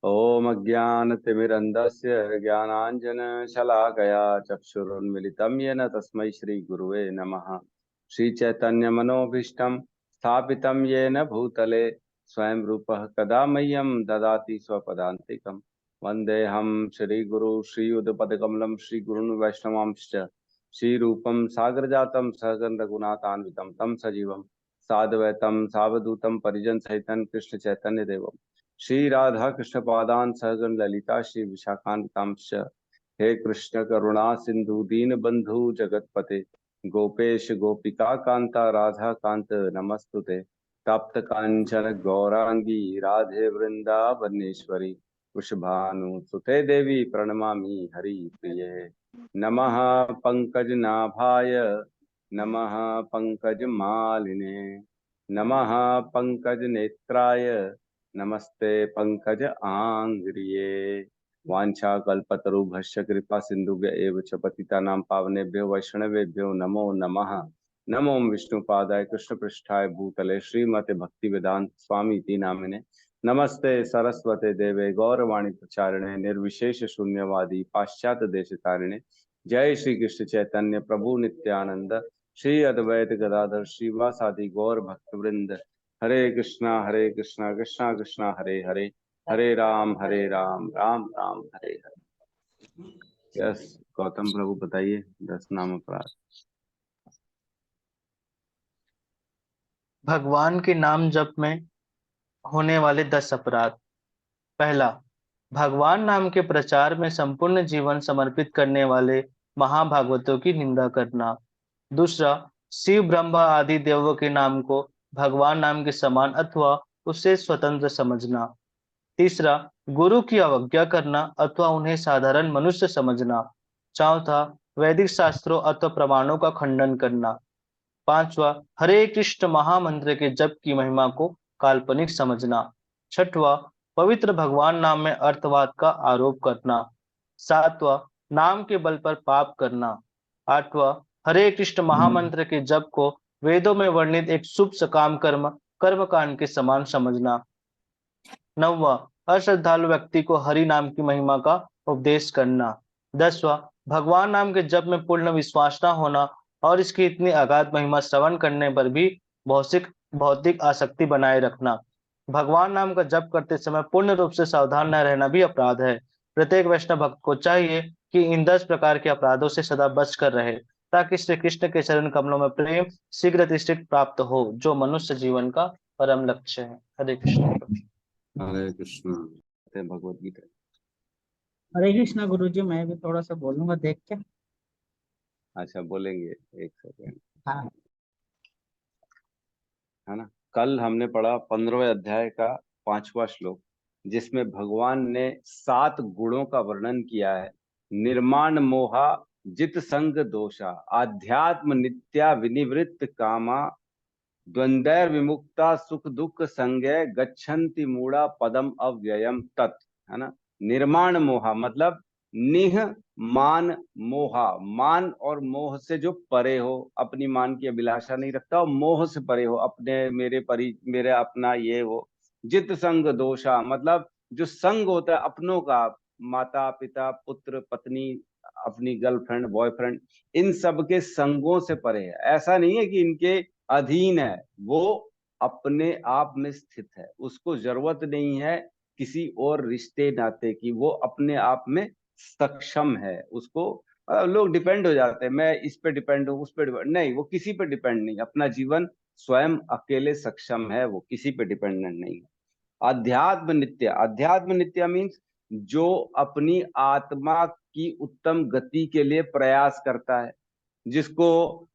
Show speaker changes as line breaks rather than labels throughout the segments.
ओम अज्ञानतिमिरन्धस्य ज्ञानाञ्जनशलाकया चक्षुरुन्मिलितं येन तस्मै श्रीगुरुवे नमः। श्रीचैतन्यमनोभीष्टं स्थापितं येन भूतले स्वयं रूपः कदा मह्यं ददाति स्वपदान्तिकं। वन्देऽहं श्रीगुरु श्रीयुतपदकमलं श्रीगुरून् वैष्णवांश्च श्रीरूपं सागरजातं सहगण रघुनाथान्वितं तं सजीवं साद्वैतं सावधूतं परिजनसहितं कृष्ण चैतन्य देवम् श्री राधा कृष्ण पादान सहगण ललिता श्री विशाखान्वितांश्च। हे कृष्ण करुणा सिंधु दीन बंधु जगतपते गोपेश गोपिका कांता राधा कांत नमस्तुते। तप्त कांचन गौरांगी राधे वृंदावनेश्वरी वृषभानु सुते देवी प्रणमामि हरि प्रिये। नमः पंकज नाभाय नमः पंकज मालिने नमः पंकज नेत्राय नमस्ते पंकज आंग्रिये। वाञ्छाकल्पतरुभ्यश्च कृपा सिन्धुभ्य एव च पतितानां पावनेभ्यो वैष्णवेभ्यो नमो नमः। नमो विष्णुपादाय कृष्णपृष्ठाय भूतले श्रीमते भक्तिवेदांत स्वामी इति नामिने नमस्ते सरस्वते देवे गौरवाणी प्रचारिणे निर्विशेष शून्यवादी पाश्चात्य देशतारिणे। जय श्री कृष्ण चैतन्य प्रभु नित्यानंद श्री अद्वैत गदाधर श्रीवासादि गौर भक्तवृंद। हरे कृष्णा कृष्णा कृष्णा हरे हरे हरे राम राम राम हरे हरे। यस गौतम प्रभु बताइए 10 नाम अपराध।
भगवान के नाम जप में होने वाले 10 अपराध। पहला, भगवान नाम के प्रचार में संपूर्ण जीवन समर्पित करने वाले महाभागवतों की निंदा करना। दूसरा, शिव ब्रह्मा आदि देवों के नाम को भगवान नाम के समान अथवा उससे स्वतंत्र समझना। तीसरा, गुरु की अवज्ञा करना अथवा उन्हें साधारण मनुष्य समझना। चौथा, वैदिक शास्त्रों अथवा प्रमाणों का खंडन करना। पांचवा, हरे कृष्ण महामंत्र के जप की महिमा को काल्पनिक समझना। छठवां, पवित्र भगवान नाम में अर्थवाद का आरोप करना। सातवां, नाम के बल पर पाप करना। आठवां, हरे कृष्ण महामंत्र के जप को वेदों में वर्णित एक शुभ सकाम कर्मकांड के समान समझना। नौवां, अश्रद्धालु व्यक्ति को हरि नाम की महिमा का उपदेश करना। 10वां, भगवान नाम के जप में पूर्ण विश्वास न होना और इसकी इतनी अगाध महिमा श्रवण करने पर भी भौतिक भौतिक आसक्ति बनाए रखना। भगवान नाम का जप करते समय पूर्ण रूप से सावधान न रहना भी अपराध है। प्रत्येक वैष्णव भक्त को चाहिए कि इन 10 प्रकार के अपराधों से सदा बच कर रहे, ताकि श्री कृष्ण के चरण कमलों में प्रेम शीघ्र दृष्टि प्राप्त हो, जो मनुष्य जीवन का परम लक्ष्य है। हरे कृष्ण।
हरे कृष्ण भगवत गीता।
हरे कृष्णा गुरुजी, मैं भी थोड़ा सा बोलूंगा देख के।
अच्छा बोलेंगे, एक सेकेंड
हाँ।
है ना। कल हमने पढ़ा 15वें अध्याय का 5वां श्लोक, जिसमें भगवान ने 7 गुणों का वर्णन किया है। निर्माण मोहा जित संग दोषा आध्यात्म नित्या विनिवृत्त कामा द्वंद्वैर विमुक्ता सुख दुख संज्ञा गच्छन्ति मूढ़ा पदम अव्ययम तत्। है ना। निर्माण मोहा मतलब निह मान मोहा, मान और मोह से जो परे हो, अपनी मान की अभिलाषा नहीं रखता और मोह से परे हो, अपने मेरे परि मेरे अपना ये हो। जित संग दोषा मतलब जो संग होता है अपनों का, माता पिता पुत्र पत्नी अपनी गर्लफ्रेंड बॉयफ्रेंड, इन सब के संगों से परे है। ऐसा नहीं है कि इनके अधीन है, वो अपने आप में स्थित है, उसको जरूरत नहीं है किसी और रिश्ते नाते की, वो अपने आप में सक्षम है। उसको लोग डिपेंड हो जाते हैं, मैं इस पे डिपेंड हूँ उस पे डिपेंड नहीं, वो किसी पे डिपेंड नहीं, अपना जीवन स्वयं अकेले सक्षम है, वो किसी पे डिपेंडेंट नहीं है। अध्यात्म नित्य मीन्स जो अपनी आत्मा की उत्तम गति के लिए प्रयास करता है, जिसको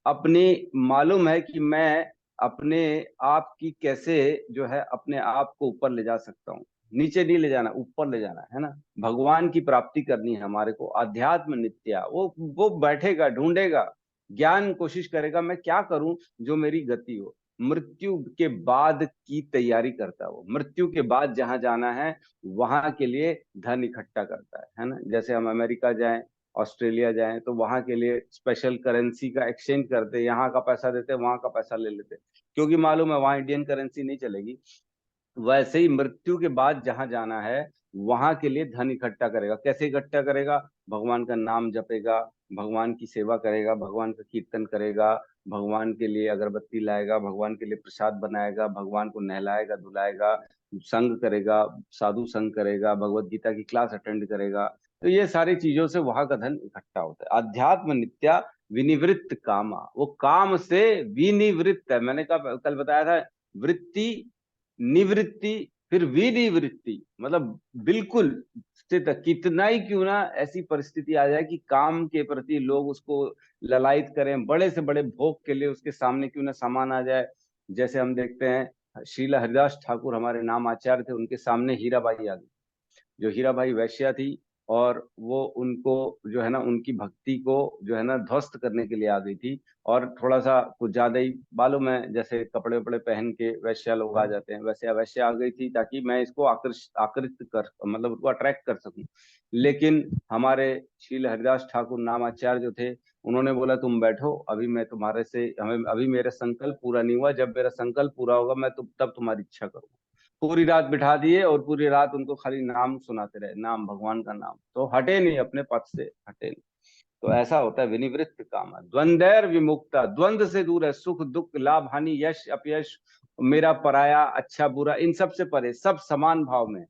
अपनी मालूम है कि मैं अपने आप की कैसे जो है अपने आप को ऊपर ले जा सकता हूँ, नीचे नहीं ले जाना ऊपर ले जाना है ना। भगवान की प्राप्ति करनी है हमारे को। अध्यात्म नित्या वो बैठेगा ढूंढेगा, ज्ञान कोशिश करेगा मैं क्या करूं जो मेरी गति हो। मृत्यु के बाद की तैयारी करता है वो, मृत्यु के बाद जहां जाना है वहां के लिए धन इकट्ठा करता है ना। जैसे हम अमेरिका जाएं ऑस्ट्रेलिया जाएं तो वहां के लिए स्पेशल करेंसी का एक्सचेंज करते, यहाँ का पैसा देते वहां का पैसा ले लेते, क्योंकि मालूम है वहां इंडियन करेंसी नहीं चलेगी। वैसे ही मृत्यु के बाद जहां जाना है वहां के लिए धन इकट्ठा करेगा। कैसे इकट्ठा करेगा? भगवान का नाम जपेगा, भगवान की सेवा करेगा, भगवान का कीर्तन करेगा, भगवान के लिए अगरबत्ती लाएगा, भगवान के लिए प्रसाद बनाएगा, भगवान को नहलाएगा धुलाएगा, संग करेगा, साधु संग करेगा, भगवत गीता की क्लास अटेंड करेगा। तो ये सारी चीजों से वहां का धन इकट्ठा होता है। अध्यात्म नित्या विनिवृत्त कामा, वो काम से विनिवृत्त है। मैंने कल बताया था, वृत्ति, निवृत्ति, फिर विनिवृत्ति, मतलब बिल्कुल स्थित है। कितना ही क्यों ना ऐसी परिस्थिति आ जाए कि काम के प्रति लोग उसको ललायत करें, बड़े से बड़े भोग के लिए उसके सामने क्यों ना सामान आ जाए। जैसे हम देखते हैं श्रील हरिदास ठाकुर हमारे नाम आचार्य थे, उनके सामने हीराबाई आ गई, जो हीराबाई वैश्या थी, और वो उनको जो है ना उनकी भक्ति को जो है ना ध्वस्त करने के लिए आ गई थी। और थोड़ा सा कुछ ज्यादा ही बालों में जैसे कपड़े वपड़े पहन के वैश्या लोग आ जाते हैं, वैसे वैश्या आ गई थी ताकि मैं इसको आकृष्ट कर, मतलब उसको अट्रैक्ट कर सकूं। लेकिन हमारे श्रील हरिदास ठाकुर नामाचार्य जो थे, उन्होंने बोला तुम बैठो, अभी मैं तुम्हारे से, हमें अभी मेरा संकल्प पूरा नहीं हुआ, जब मेरा संकल्प पूरा होगा मैं तब तुम्हारी इच्छा करूंगा। पूरी रात बिठा दिए और पूरी रात उनको खाली नाम सुनाते रहे, नाम, भगवान का नाम, तो हटे नहीं, अपने पथ से हटे नहीं। तो ऐसा होता है विनिवृत्त काम। द्वंद्वैर विमुक्ता, द्वंद्व से दूर है, सुख दुख लाभ हानि यश अपयश, मेरा पराया, अच्छा बुरा, इन सब से परे, सब समान भाव में,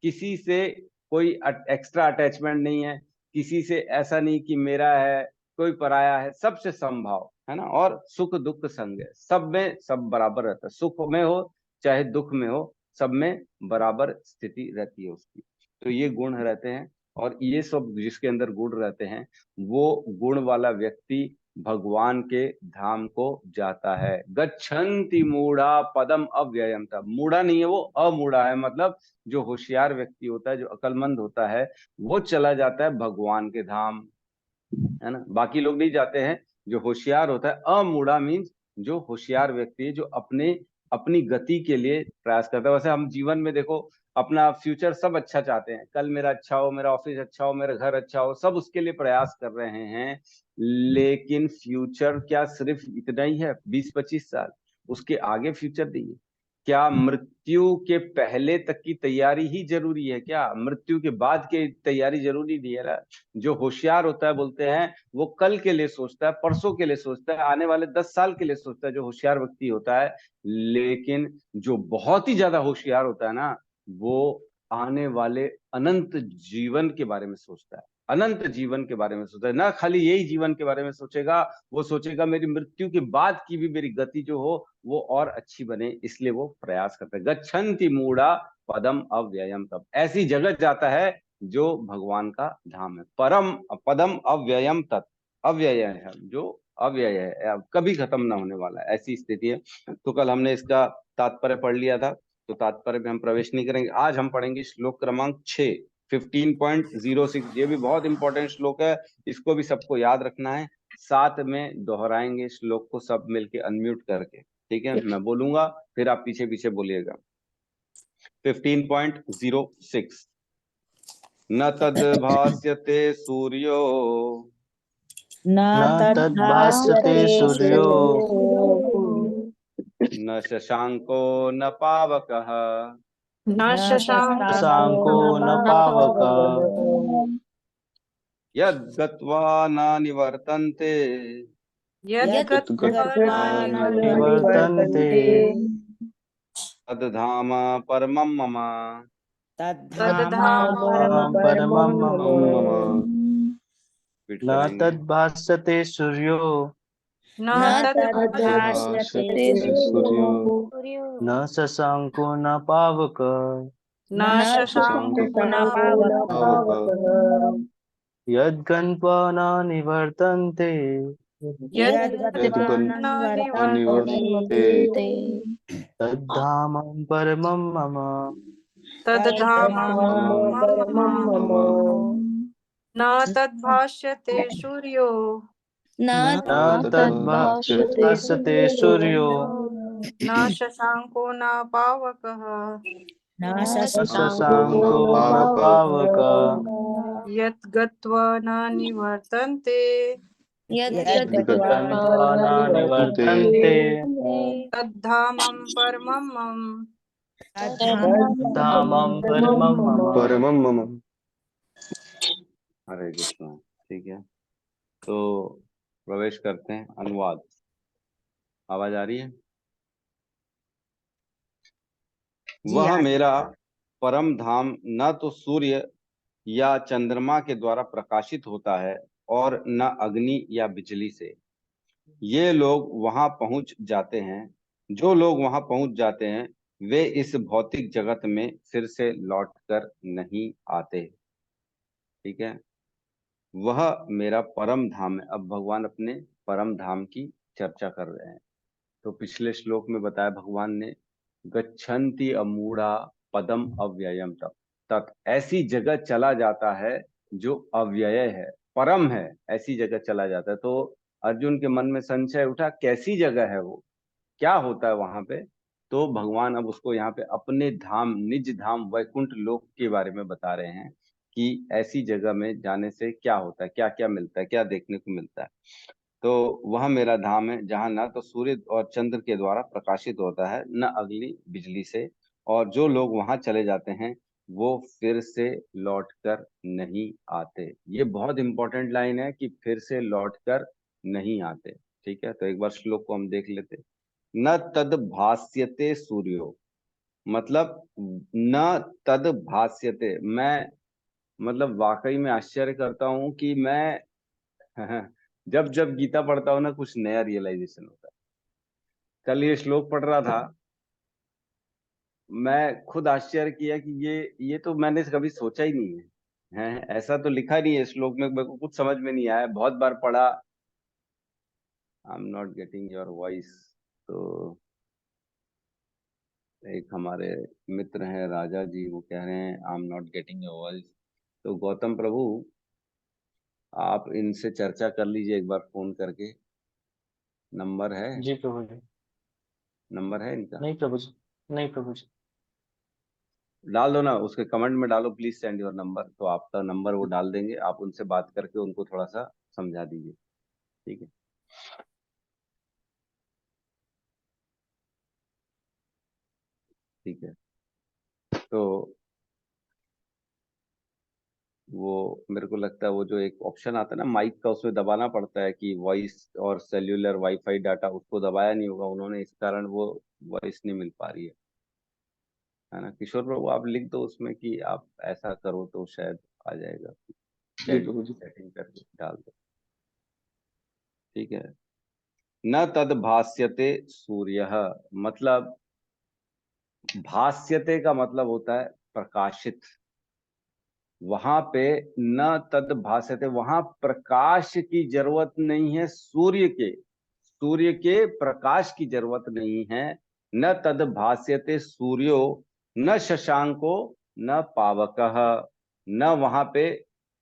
किसी से कोई एक्स्ट्रा अटैचमेंट नहीं है, किसी से ऐसा नहीं कि मेरा है कोई पराया है, सबसे समभाव है ना। और सुख दुख संग है, सब में सब बराबर रहता है, सुख में हो चाहे दुख में हो, सब में बराबर स्थिति रहती है उसकी। तो ये गुण रहते हैं, और ये सब जिसके अंदर गुण रहते हैं, वो गुण वाला व्यक्ति भगवान के धाम को जाता है। गच्छन्ति मूढ़ा पदम अव्ययम था, मूढ़ा नहीं है वो, अमूढ़ा है, मतलब जो होशियार व्यक्ति होता है, जो अकलमंद होता है, वो चला जाता है भगवान के धाम, है ना। बाकी लोग नहीं जाते हैं। जो होशियार होता है, अमूढ़ा मीन्स जो होशियार व्यक्ति है, जो अपने अपनी गति के लिए प्रयास करता है। वैसे हम जीवन में देखो, अपना फ्यूचर सब अच्छा चाहते हैं, कल मेरा अच्छा हो, मेरा ऑफिस अच्छा हो, मेरा घर अच्छा हो, सब उसके लिए प्रयास कर रहे हैं। लेकिन फ्यूचर क्या सिर्फ इतना ही है, 20-25 साल? उसके आगे फ्यूचर नहीं है क्या? मृत्यु के पहले तक की तैयारी ही जरूरी है क्या? मृत्यु के बाद की तैयारी जरूरी नहीं है ना। जो होशियार होता है, बोलते हैं, वो कल के लिए सोचता है, परसों के लिए सोचता है, आने वाले 10 साल के लिए सोचता है, जो होशियार व्यक्ति होता है। लेकिन जो बहुत ही ज्यादा होशियार होता है ना, वो आने वाले अनंत जीवन के बारे में सोचता है, अनंत जीवन के बारे में सोचता है, ना खाली यही जीवन के बारे में सोचेगा, वो सोचेगा मेरी मृत्यु के बाद की भी मेरी गति जो हो वो और अच्छी बने, इसलिए वो प्रयास करता है। गच्छन्ति मूढ़ा पदम अव्ययम, तब ऐसी जगह जाता है जो भगवान का धाम है। परम पदम अव्ययम तत्, अव्यय है जो अव्यय है, कभी खत्म ना होने वाला है, ऐसी स्थिति है। तो कल हमने इसका तात्पर्य पढ़ लिया था, तो तात्पर्य में हम प्रवेश नहीं करेंगे। आज हम पढ़ेंगे श्लोक क्रमांक 6, 15.06। ये भी बहुत इंपॉर्टेंट श्लोक है, इसको भी सबको याद रखना है। साथ में दोहराएंगे श्लोक को सब मिलके अनम्यूट करके, ठीक है? मैं बोलूंगा फिर आप पीछे पीछे बोलिएगा। 15.06। न तद्भास्यते सूर्यो
न
तद्भास्यते सूर्यो
न शशांको न पावकः
न
शशांको न पावकः
यद्गत्वा न निवर्तन्ते
यद्गत्वा न
निवर्तन्ते
तद्धाम परमं मम।
तद्धाम
परमं मम।
रिपीट
न
करेंगे।
तद्भास्यते सूर्यो
न
तद्भास्यते सूर्यो
न शशांको न पावकः
न शशांको न
पावकः
यद्गत्वा न निवर्तन्ते
यद्गत्वा न निवर्तन्ते
तद्धाम परमं मम।
तद्धाम
परमं मम।
न तद्भास्यते सूर्यो
न
न तद्भास्यते सूर्यो
न शशांको न पावकः
न
शशांको न पावकः
यद्गत्वा न निवर्तन्ते
यद्गत्वा न निवर्तन्ते
तद्धामं परमं मम।
धामं परमं मम।
परमं मम।
हरे कृष्णा। ठीक है, तो प्रवेश करते हैं अनुवाद। आवाज आ रही है? वह मेरा परम धाम न तो सूर्य या चंद्रमा के द्वारा प्रकाशित होता है और न अग्नि या बिजली से। ये लोग वहां पहुंच जाते हैं, जो लोग वहां पहुंच जाते हैं वे इस भौतिक जगत में फिर से लौटकर नहीं आते। ठीक है, वह मेरा परम धाम है। अब भगवान अपने परम धाम की चर्चा कर रहे हैं। तो पिछले श्लोक में बताया भगवान ने, गच्छन्ति अमूढ़ा पदम अव्ययम तत् तत्, ऐसी जगह चला जाता है जो अव्यय है, परम है, ऐसी जगह चला जाता है। तो अर्जुन के मन में संशय उठा, कैसी जगह है वो, क्या होता है वहां पे? तो भगवान अब उसको यहाँ पे अपने धाम, निज धाम वैकुंठ लोक के बारे में बता रहे हैं कि ऐसी जगह में जाने से क्या होता है, क्या क्या मिलता है, क्या देखने को मिलता है। तो वह मेरा धाम है जहां न तो सूर्य और चंद्र के द्वारा प्रकाशित होता है, न अग्नि बिजली से, और जो लोग वहां चले जाते हैं वो फिर से लौटकर नहीं आते। ये बहुत इंपॉर्टेंट लाइन है कि फिर से लौटकर नहीं आते। ठीक है, तो एक बार श्लोक को हम देख लेते। न तद भास्यते सूर्यो, मतलब न तद भास्यते, मैं मतलब वाकई में आश्चर्य करता हूं कि मैं जब जब गीता पढ़ता हूँ ना कुछ नया रियलाइजेशन होता है। कल ये श्लोक पढ़ रहा था, मैं खुद आश्चर्य किया कि ये तो मैंने कभी सोचा ही नहीं है, ऐसा तो लिखा नहीं है श्लोक में, मेरे को कुछ समझ में नहीं आया, बहुत बार पढ़ा। I am not getting your voice. तो एक हमारे मित्र हैं राजा जी, वो कह रहे हैं I am not getting your voice. तो गौतम प्रभु, आप इनसे चर्चा कर लीजिए एक बार फोन करके। नंबर है?
जी प्रभु जी।
नंबर है इनका?
नहीं प्रभु जी, नहीं प्रभु जी।
डाल दो ना, उसके कमेंट में डालो प्लीज सेंड योर नंबर, तो आपका नंबर वो डाल देंगे, आप उनसे बात करके उनको थोड़ा सा समझा दीजिए। ठीक है, ठीक है। तो वो मेरे को लगता है वो जो एक ऑप्शन आता है ना माइक का, उसमें दबाना पड़ता है कि वॉइस और सेल्यूलर वाईफाई डाटा, उसको दबाया नहीं होगा उन्होंने, इस कारण वो वॉइस नहीं मिल पा रही है ना। किशोर प्रभु, आप लिख दो उसमें कि आप ऐसा करो तो शायद आ जाएगा।
जी प्रभु जी।
सेटिंग करके डाल दो। ठीक है। न तद भास्यते सूर्य, मतलब भास्यते का मतलब होता है प्रकाशित। वहां पे न तद भास्यते, वहां प्रकाश की जरूरत नहीं है, सूर्य के प्रकाश की जरूरत नहीं है। न तद भास्यते सूर्यो न शशांको न पावकः, न वहां पे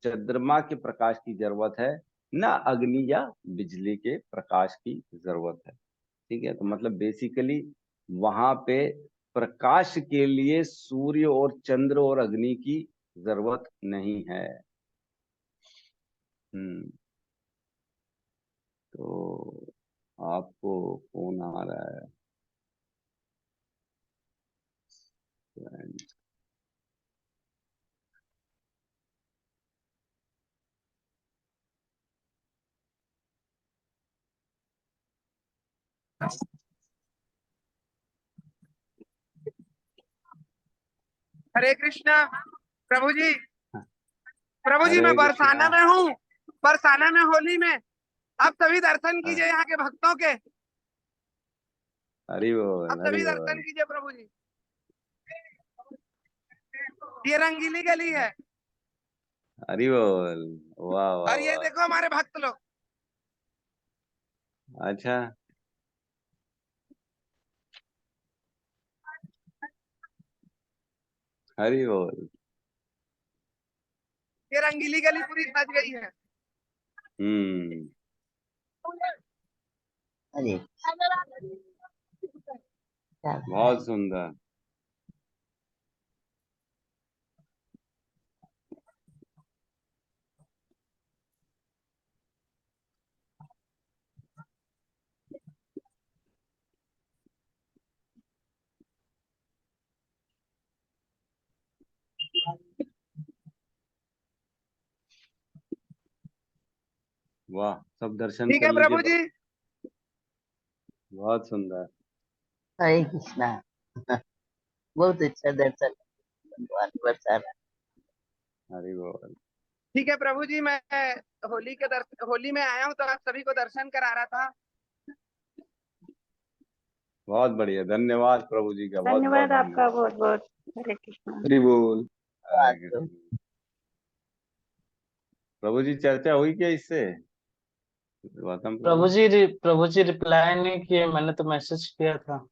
चंद्रमा के प्रकाश की जरूरत है, न अग्नि या बिजली के प्रकाश की जरूरत है। ठीक है, तो मतलब बेसिकली वहां पे प्रकाश के लिए सूर्य और चंद्र और अग्नि की जरूरत नहीं है। हम्म। तो आपको फोन आ रहा है?
हरे कृष्णा प्रभु जी। प्रभु जी, मैं
हरे
बरसाना
कृष्णा।
में हूँ, बरसाना में होली में। आप सभी दर्शन कीजिए यहाँ के भक्तों के,
हरि
आप
बोल, हरि
सभी दर्शन
बोल,
कीजिए प्रभु जी। ये रंगीली गली है
हरि बोल। वाह वाह
और ये
वाह।
देखो हमारे भक्त लोग।
अच्छा, हरि बोल।
ये रंगीली गली पूरी सज गई है।
हम्म।
अरे
बहुत सुंदर। वाह, सब दर्शन
ठीक
कर
है
लीजिए।
प्रभु जी।
बहुत सुंदर।
हरे कृष्णा। बहुत अच्छा दर्शन भगवान बरसा रहा।
हरि बोल।
ठीक है प्रभु जी, मैं होली में आया हूँ तो आप सभी को दर्शन करा रहा था।
बहुत बढ़िया, धन्यवाद प्रभु जी का, बहुत बहुत
धन्यवाद आपका
धन्यवाद।
बहुत बहुत। हरे कृष्णा।
हरि बोल। हरे
बात तो।
कृष्ण। प्रभु जी, चर्चा हुई क्या इससे? गौतम प्रभु,
प्रभु जी रिप्लाई नहीं किए, मैंने तो मैसेज किया था।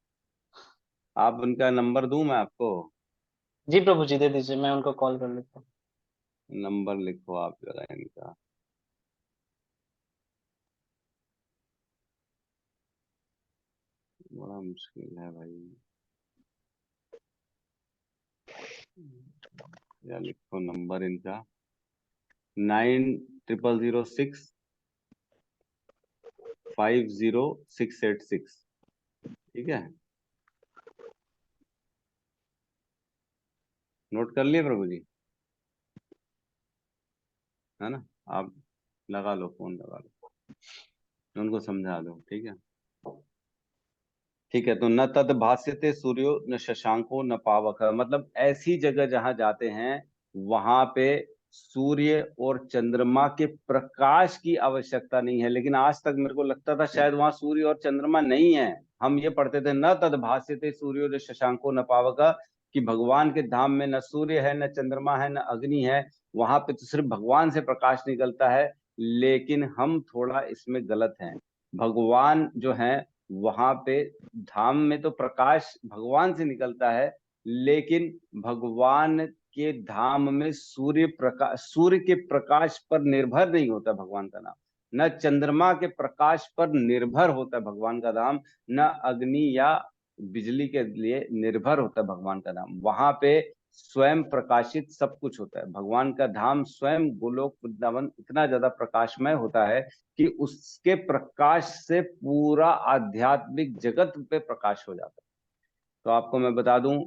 आप उनका नंबर दूं मैं आपको?
जी प्रभु जी दे दीजिए, मैं उनको कॉल कर लेता हूँ।
नंबर लिखो आप जरा इनका। बड़ा मुश्किल है भाई, या लिखो नंबर इनका 9000650686। ठीक है, नोट कर लिए प्रभु जी? है ना? आप लगा लो, फोन लगा लो, उनको समझा दो। ठीक है, ठीक है। तो न तद भास्यते सूर्यो न शशांको न पावक, मतलब ऐसी जगह जहां जाते हैं वहां पे सूर्य और चंद्रमा के प्रकाश की आवश्यकता नहीं है। लेकिन आज तक मेरे को लगता था शायद वहां सूर्य और चंद्रमा नहीं है। हम ये पढ़ते थे न तद भास्यते सूर्यो न शशांको न पावक, कि भगवान के धाम में न सूर्य है, न चंद्रमा है, न अग्नि है। वहां पे तो सिर्फ भगवान से प्रकाश निकलता है। लेकिन हम थोड़ा इसमें गलत हैं। भगवान जो है वहां पे धाम में तो प्रकाश भगवान से निकलता है, लेकिन भगवान के धाम में सूर्य के प्रकाश पर निर्भर नहीं होता भगवान का नाम। न चंद्रमा के प्रकाश पर निर्भर होता है भगवान का धाम, न अग्नि या बिजली के लिए निर्भर होता है भगवान का धाम। वहां पे स्वयं प्रकाशित सब कुछ होता है। भगवान का धाम स्वयं गोलोक वृंदावन इतना ज्यादा प्रकाशमय होता है कि उसके प्रकाश से पूरा आध्यात्मिक जगत पे प्रकाश हो जाता है। तो आपको मैं बता दूं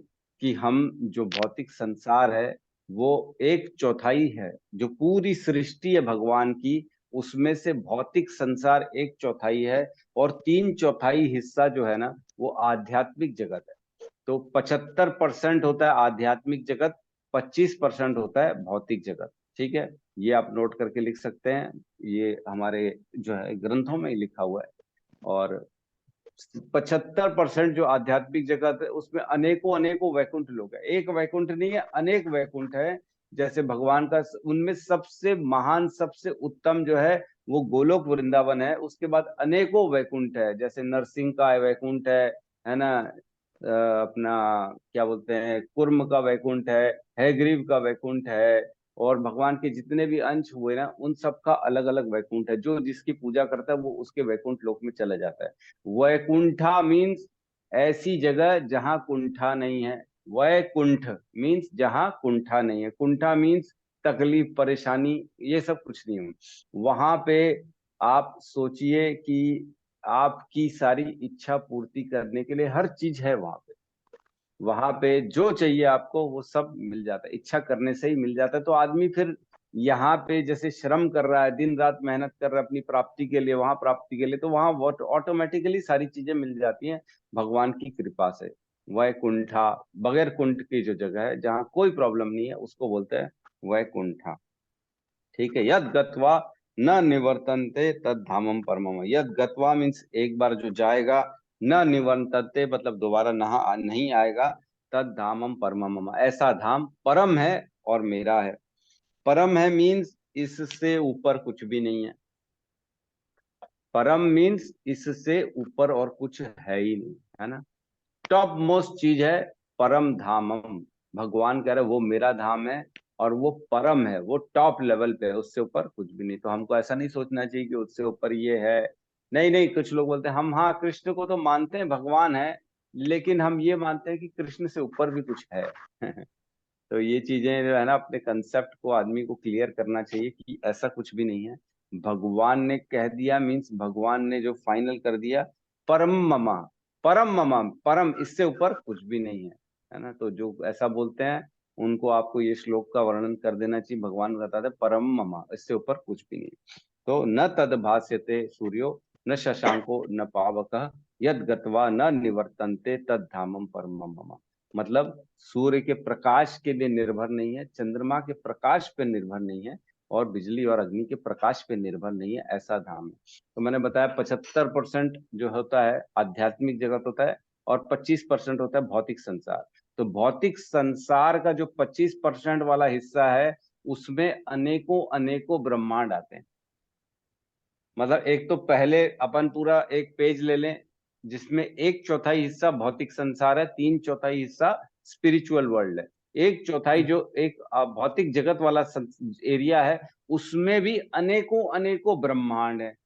कि हम जो भौतिक संसार है वो 1/4 है। जो पूरी सृष्टि है भगवान की, उसमें से भौतिक संसार 1/4 है, और 3/4 हिस्सा जो है ना वो आध्यात्मिक जगत है। तो 75% होता है आध्यात्मिक जगत, 25% होता है भौतिक जगत। ठीक है, ये आप नोट करके लिख सकते हैं। ये हमारे जो है ग्रंथों में ही लिखा हुआ है। और 75% जो आध्यात्मिक जगत है उसमें अनेकों अनेकों वैकुंठ लोग हैं। एक वैकुंठ नहीं है, अनेक वैकुंठ है। जैसे भगवान का उनमें सबसे महान, सबसे उत्तम जो है वो गोलोक वृंदावन है। उसके बाद अनेकों वैकुंठ है, जैसे नरसिंह का वैकुंठ है ना, अपना क्या बोलते हैं, कुर्म का वैकुंठ है, हैग्रीव का वैकुंठ है। और भगवान के जितने भी अंश हुए ना उन सबका अलग अलग वैकुंठ है। जो जिसकी पूजा करता है वो उसके वैकुंठ लोक में चला जाता है। वैकुंठा मीन्स ऐसी जगह जहां कुंठा नहीं है। वैकुंठ मीन्स जहां कुंठा नहीं है। कुंठा मीन्स तकलीफ, परेशानी, ये सब कुछ नहीं है वहां पे। आप सोचिए कि आपकी सारी इच्छा पूर्ति करने के लिए हर चीज है वहां पे। वहां पे जो चाहिए आपको वो सब मिल जाता है, इच्छा करने से ही मिल जाता है। तो आदमी फिर यहाँ पे जैसे श्रम कर रहा है, दिन रात मेहनत कर रहा है अपनी प्राप्ति के लिए, वहां प्राप्ति के लिए, तो वहां ऑटोमेटिकली सारी चीजें मिल जाती हैं भगवान की कृपा से। वैकुंठा, बगैर कुंठ की जो जगह है जहाँ कोई प्रॉब्लम नहीं है उसको बोलते हैं वैकुंठा। ठीक है, यद गत्वा न निवर्तन्ते तद धामम परमम। यद गत्वा मीन्स एक बार जो जाएगा, न निवर्तन्ते मतलब दोबारा नहीं आएगा, तद धामम परमम, ऐसा धाम परम है और मेरा है। परम है मीन्स इससे ऊपर कुछ भी नहीं है। परम मीन्स इससे ऊपर और कुछ है ही नहीं, है ना। टॉप मोस्ट चीज है परम धामम। भगवान कह रहे वो मेरा धाम है और वो परम है, वो टॉप लेवल पे है, उससे ऊपर कुछ भी नहीं। तो हमको ऐसा नहीं सोचना चाहिए कि उससे ऊपर ये है। नहीं नहीं, कुछ लोग बोलते हैं हम हाँ कृष्ण को तो मानते हैं भगवान है, लेकिन हम ये मानते हैं कि कृष्ण से ऊपर भी कुछ है। तो ये चीजें जो है ना, अपने कंसेप्ट को आदमी को क्लियर करना चाहिए कि ऐसा कुछ भी नहीं है। भगवान ने कह दिया मीन्स भगवान ने जो फाइनल कर दिया, परम ममा, परम ममा, परम, इससे ऊपर कुछ भी नहीं है ना। तो जो ऐसा बोलते हैं उनको आपको ये श्लोक का वर्णन कर देना चाहिए। भगवान बताते हैं परम ममा, इससे ऊपर कुछ भी नहीं। तो न तद भास्यते सूर्यो न शशांको न पावकः यद गत्वा न निवर्तन्ते तद धामम परमम मम। मतलब सूर्य के प्रकाश के लिए निर्भर नहीं है, चंद्रमा के प्रकाश पे निर्भर नहीं है, और बिजली और अग्नि के प्रकाश पे निर्भर नहीं है, ऐसा धाम है। तो मैंने बताया 75% जो होता है आध्यात्मिक जगत होता है और 25% होता है भौतिक संसार। तो भौतिक संसार का जो 25% वाला हिस्सा है उसमें अनेकों अनेकों ब्रह्मांड आते हैं। मतलब एक तो पहले अपन पूरा एक पेज ले लें जिसमें 1/4 हिस्सा भौतिक संसार है, 3/4 हिस्सा स्पिरिचुअल वर्ल्ड है। 1/4 जो एक भौतिक जगत वाला एरिया है उसमें भी अनेकों अनेकों ब्रह्मांड है,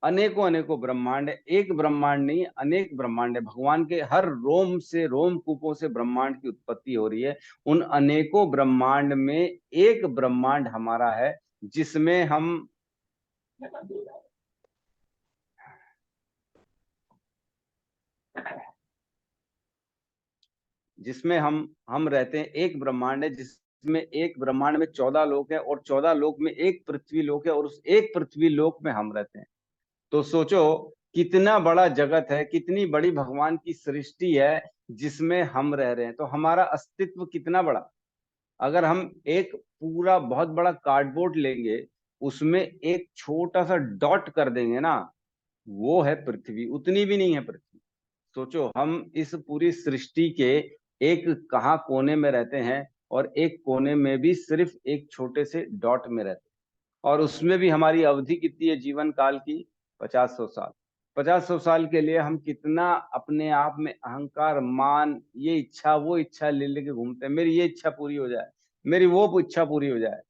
अनेकों अनेकों ब्रह्मांड है। एक ब्रह्मांड नहीं, अनेक ब्रह्मांड है। भगवान के हर रोम से, रोम कूपों से ब्रह्मांड की उत्पत्ति हो रही है। उन अनेकों ब्रह्मांड में एक ब्रह्मांड हमारा है जिसमें हम रहते हैं। एक ब्रह्मांड है जिसमें एक ब्रह्मांड में 14 लोक है और 14 लोक में एक पृथ्वी लोक है और उस एक पृथ्वी लोक में हम रहते हैं। तो सोचो कितना बड़ा जगत है, कितनी बड़ी भगवान की सृष्टि है जिसमें हम रह रहे हैं। तो हमारा अस्तित्व कितना बड़ा। अगर हम एक पूरा बहुत बड़ा कार्डबोर्ड लेंगे, उसमें एक छोटा सा डॉट कर देंगे ना, वो है पृथ्वी। उतनी भी नहीं है पृथ्वी। सोचो हम इस पूरी सृष्टि के एक कहाँ कोने में रहते हैं और एक कोने में भी सिर्फ एक छोटे से डॉट में रहते हैं। और उसमें भी हमारी अवधि कितनी है जीवन काल की? 50-100 साल। 50-100 साल के लिए हम कितना अपने आप में अहंकार, मान, ये इच्छा वो इच्छा ले लेके घूमते हैं। मेरी ये इच्छा पूरी हो जाए, मेरी वो इच्छा पूरी हो जाए।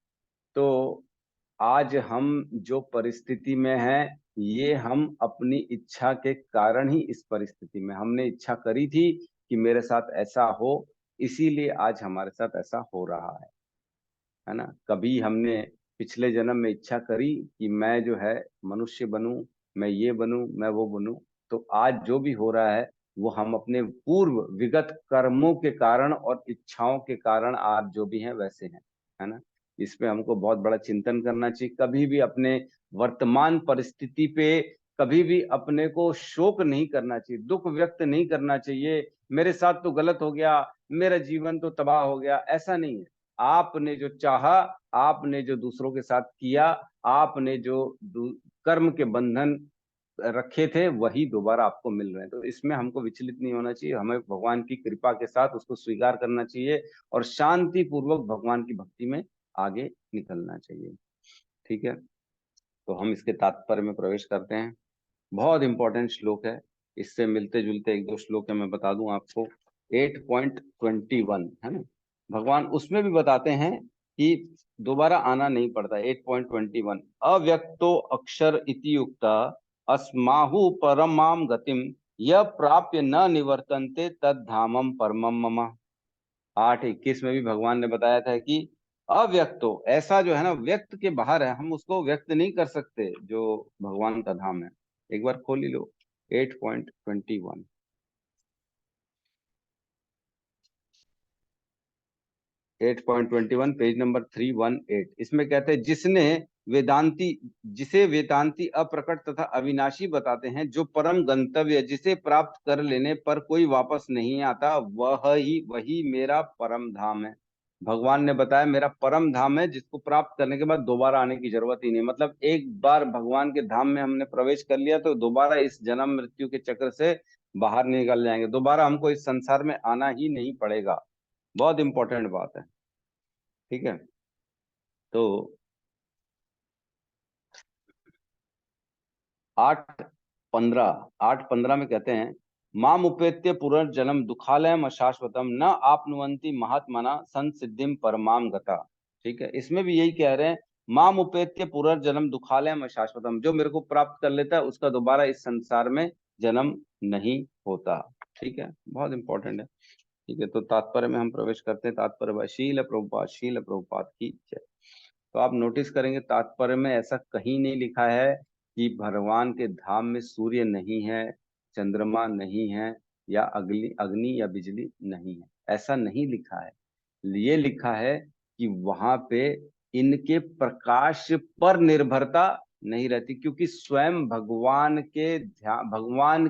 तो आज हम जो परिस्थिति में हैं, ये हम अपनी इच्छा के कारण ही इस परिस्थिति में। हमने इच्छा करी थी कि मेरे साथ ऐसा हो, इसीलिए आज हमारे साथ ऐसा हो रहा है ना। कभी हमने पिछले जन्म में इच्छा करी कि मैं जो है मनुष्य बनूं, मैं ये बनूं, मैं वो बनूं। तो आज जो भी हो रहा है वो हम अपने पूर्व विगत कर्मों के कारण और इच्छाओं के कारण आज जो भी हैं वैसे हैं, है ना। इसमें हमको बहुत बड़ा चिंतन करना चाहिए। कभी भी अपने वर्तमान परिस्थिति पे कभी भी अपने को शोक नहीं करना चाहिए, दुख व्यक्त नहीं करना चाहिए। मेरे साथ तो गलत हो गया, मेरा जीवन तो तबाह हो गया, ऐसा नहीं है। आपने जो चाहा, आपने जो दूसरों के साथ किया, आपने जो कर्म के बंधन रखे थे, वही दोबारा आपको मिल रहे हैं। तो इसमें हमको विचलित नहीं होना चाहिए। हमें भगवान की कृपा के साथ उसको स्वीकार करना चाहिए और शांति पूर्वक भगवान की भक्ति में आगे निकलना चाहिए। ठीक है, तो हम इसके तात्पर्य में प्रवेश करते हैं। बहुत इंपॉर्टेंट श्लोक है, इससे मिलते जुलते एक दो श्लोक है मैं बता दूं आपको। 8.21 है ना, भगवान उसमें भी बताते हैं कि दोबारा आना नहीं पड़ता। 8.21 अव्यक्तो अक्षर इति युक्ता अस्माहु परमाम गतिम यह प्राप्य न निवर्तन्ते तद धामम परमम मम। 8:21 में भी भगवान ने बताया था कि अव्यक्तो, ऐसा जो है ना व्यक्त के बाहर है, हम उसको व्यक्त नहीं कर सकते जो भगवान का धाम है। एक बार खोल ही लो 8.21। 8.21 पेज नंबर 318। इसमें कहते हैं जिसे वेदांती अप्रकट तथा अविनाशी बताते हैं, जो परम गंतव्य जिसे प्राप्त कर लेने पर कोई वापस नहीं आता, वही मेरा परम धाम है। भगवान ने बताया मेरा परम धाम है जिसको प्राप्त करने के बाद दोबारा आने की जरूरत ही नहीं। मतलब एक बार भगवान के धाम में हमने प्रवेश कर लिया तो दोबारा इस जन्म मृत्यु के चक्र से बाहर निकल जाएंगे। दोबारा हमको इस संसार में आना ही नहीं पड़ेगा। बहुत इंपॉर्टेंट बात है। ठीक है, तो 8:15 में कहते हैं माम उपेत्य पुनर्जन्म दुखालयम अशाश्वतम न आपनुवंति महात्मना संसिद्धिम परमाम गता। ठीक है, इसमें भी यही कह रहे हैं माम उपेत्य पुनर्जन्म दुखालयम अशाश्वतम, जो मेरे को प्राप्त कर लेता है उसका दोबारा इस संसार में जन्म नहीं होता। ठीक है, बहुत इंपॉर्टेंट है। ठीक है, तो तात्पर्य में हम प्रवेश करते हैं। तात्पर्य शील प्रभुपाद की जय। तो आप नोटिस करेंगे तात्पर्य में ऐसा कहीं नहीं लिखा है कि भगवान के धाम में सूर्य नहीं है, चंद्रमा नहीं है, या अग्नि या बिजली नहीं है, ऐसा नहीं लिखा है। ये लिखा है कि वहां पे इनके प्रकाश पर निर्भरता नहीं रहती, क्योंकि स्वयं भगवान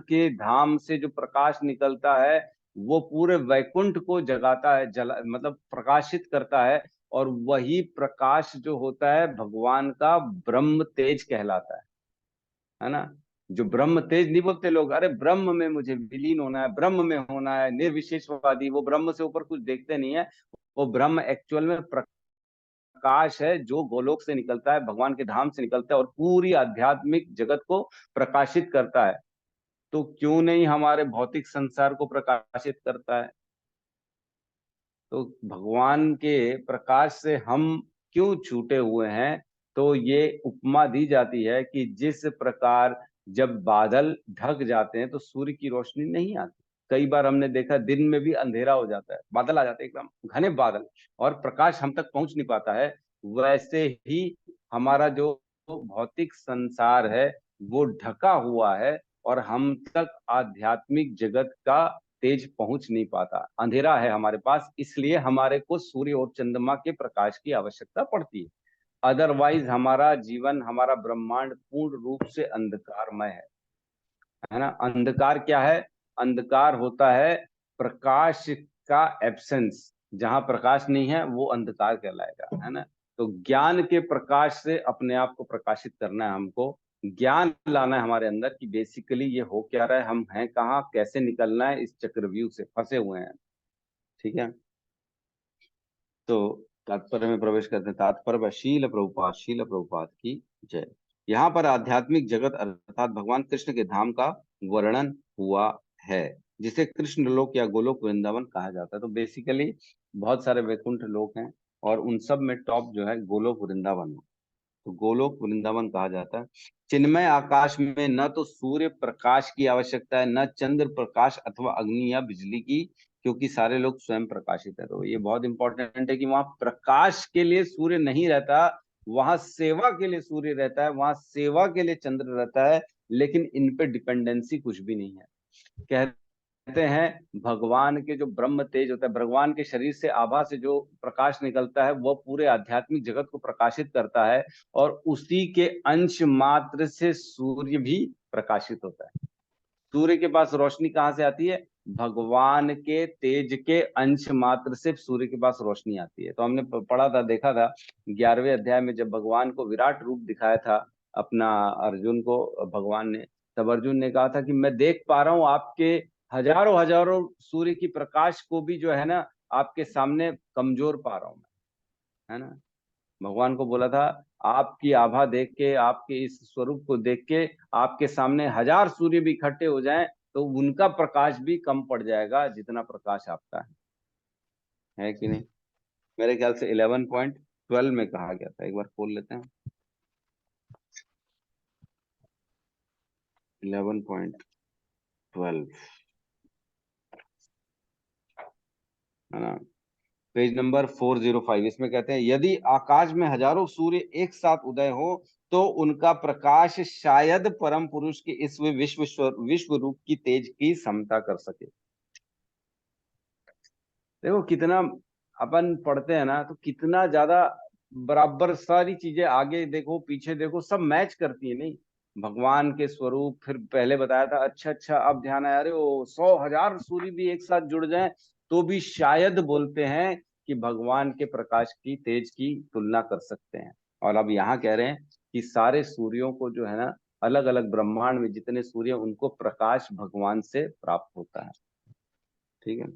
के धाम से जो प्रकाश निकलता है वो पूरे वैकुंठ को जगाता है, मतलब प्रकाशित करता है। और वही प्रकाश जो होता है भगवान का ब्रह्म तेज कहलाता है ना। जो ब्रह्म तेज नहीं बोलते लोग, अरे ब्रह्म में मुझे विलीन होना है, ब्रह्म में होना है, निर्विशेषवादी, वो ब्रह्म से ऊपर कुछ देखते नहीं है। वो ब्रह्म एक्चुअल में प्रकाश है जो गोलोक से निकलता है, भगवान के धाम से निकलता है और पूरी आध्यात्मिक जगत को प्रकाशित करता है। तो क्यों नहीं हमारे भौतिक संसार को प्रकाशित करता है। तो भगवान के प्रकाश से हम क्यों छूटे हुए हैं, तो ये उपमा दी जाती है कि जिस प्रकार जब बादल ढक जाते हैं तो सूर्य की रोशनी नहीं आती। कई बार हमने देखा दिन में भी अंधेरा हो जाता है, बादल आ जाते हैं एकदम घने बादल और प्रकाश हम तक पहुंच नहीं पाता है। वैसे ही हमारा जो भौतिक संसार है वो ढका हुआ है और हम तक आध्यात्मिक जगत का तेज पहुंच नहीं पाता, अंधेरा है हमारे पास, इसलिए हमारे को सूर्य और चंद्रमा के प्रकाश की आवश्यकता पड़ती है। अदरवाइज हमारा जीवन, हमारा ब्रह्मांड पूर्ण रूप से अंधकारमय है ना। अंधकार क्या है? अंधकार होता है प्रकाश का एब्सेंस। जहां प्रकाश नहीं है वो अंधकार कहलाएगा, है ना। तो ज्ञान के प्रकाश से अपने आप को प्रकाशित करना है हमको, ज्ञान लाना है हमारे अंदर कि बेसिकली ये हो क्या रहा है, हम हैं कहाँ, कैसे निकलना है इस चक्रव्यूह से, फंसे हुए हैं। ठीक है, तो तात्पर्य में प्रवेश करते हैं। तात्पर्य शील प्रभुपाद की जय। यहाँ पर आध्यात्मिक जगत अर्थात भगवान कृष्ण के धाम का वर्णन हुआ है, जिसे कृष्ण लोक या गोलोक वृंदावन कहा जाता है। तो बेसिकली बहुत सारे वैकुंठ लोक हैं और उन सब में टॉप जो है गोलोक वृंदावन है। तो गोलोक वृंदावन कहा जाता है। चिन्मय आकाश में न तो सूर्य प्रकाश की आवश्यकता है, न चंद्र प्रकाश अथवा अग्नि या बिजली की, क्योंकि सारे लोग स्वयं प्रकाशित है। तो ये बहुत इंपॉर्टेंट है कि वहां प्रकाश के लिए सूर्य नहीं रहता, वहां सेवा के लिए सूर्य रहता है, वहां सेवा के लिए चंद्र रहता है, लेकिन इन पे डिपेंडेंसी कुछ भी नहीं है। कहते हैं भगवान के जो ब्रह्म तेज होता है, भगवान के शरीर से, आभा से जो प्रकाश निकलता है वो पूरे आध्यात्मिक जगत को प्रकाशित करता है और उसी के अंश मात्र से सूर्य भी प्रकाशित होता है। सूर्य के पास रोशनी कहाँ से आती है? भगवान के तेज के अंश मात्र से सूर्य के पास रोशनी आती है। तो हमने पढ़ा था, देखा था 11वें अध्याय में जब भगवान को विराट रूप दिखाया था अपना अर्जुन को भगवान ने, तब अर्जुन ने कहा था कि मैं देख पा रहा हूं आपके हजारों हजारों सूर्य की प्रकाश को भी जो है ना आपके सामने कमजोर पा रहा हूं मैं, है ना। भगवान को बोला था आपकी आभा देख के, आपके इस स्वरूप को देख के आपके सामने हजार सूर्य भी इकट्ठे हो जाएं तो उनका प्रकाश भी कम पड़ जाएगा जितना प्रकाश आपका है कि नहीं। मेरे ख्याल से 11.12 में कहा गया था, एक बार खोल लेते हैं। 11.12 है ना, पेज नंबर 405। इसमें कहते हैं यदि आकाश में हजारों सूर्य एक साथ उदय हो तो उनका प्रकाश शायद परम पुरुष के इस विश्व रूप की तेज की समता कर सके। देखो कितना अपन पढ़ते हैं ना, तो कितना ज्यादा बराबर सारी चीजें, आगे देखो पीछे देखो, सब मैच करती है। नहीं, भगवान के स्वरूप, फिर पहले बताया था, अच्छा अब ध्यान आया, अरे वो 100,000 सूर्य भी एक साथ जुड़ जाएं तो भी शायद बोलते हैं कि भगवान के प्रकाश की तेज की तुलना कर सकते हैं। और अब यहाँ कह रहे हैं कि सारे सूर्यों को जो है ना, अलग अलग ब्रह्मांड में जितने सूर्य, उनको प्रकाश भगवान से प्राप्त होता है। ठीक है,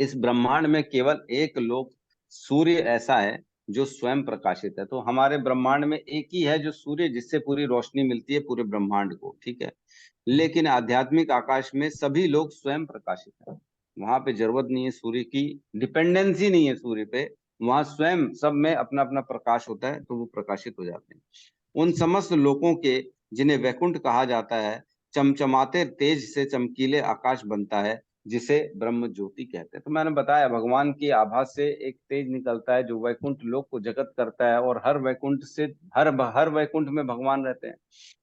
इस ब्रह्मांड में केवल एक लोक सूर्य ऐसा है जो स्वयं प्रकाशित है। तो हमारे ब्रह्मांड में एक ही है जो सूर्य, जिससे पूरी रोशनी मिलती है पूरे ब्रह्मांड को। ठीक है, लेकिन आध्यात्मिक आकाश में सभी लोग स्वयं प्रकाशित है, वहां पे जरूरत नहीं है सूर्य की, डिपेंडेंसी नहीं है सूर्य पे, वहां स्वयं सब में अपना अपना प्रकाश होता है तो वो प्रकाशित हो जाते हैं। उन समस्त लोकों के जिन्हें वैकुंठ कहा जाता है, चमचमाते तेज से चमकीले आकाश बनता है जिसे ब्रह्म ज्योति कहते हैं। तो मैंने बताया भगवान की आभा से एक तेज निकलता है जो वैकुंठ लोक को जगत करता है, और हर वैकुंठ से, हर वैकुंठ में भगवान रहते हैं,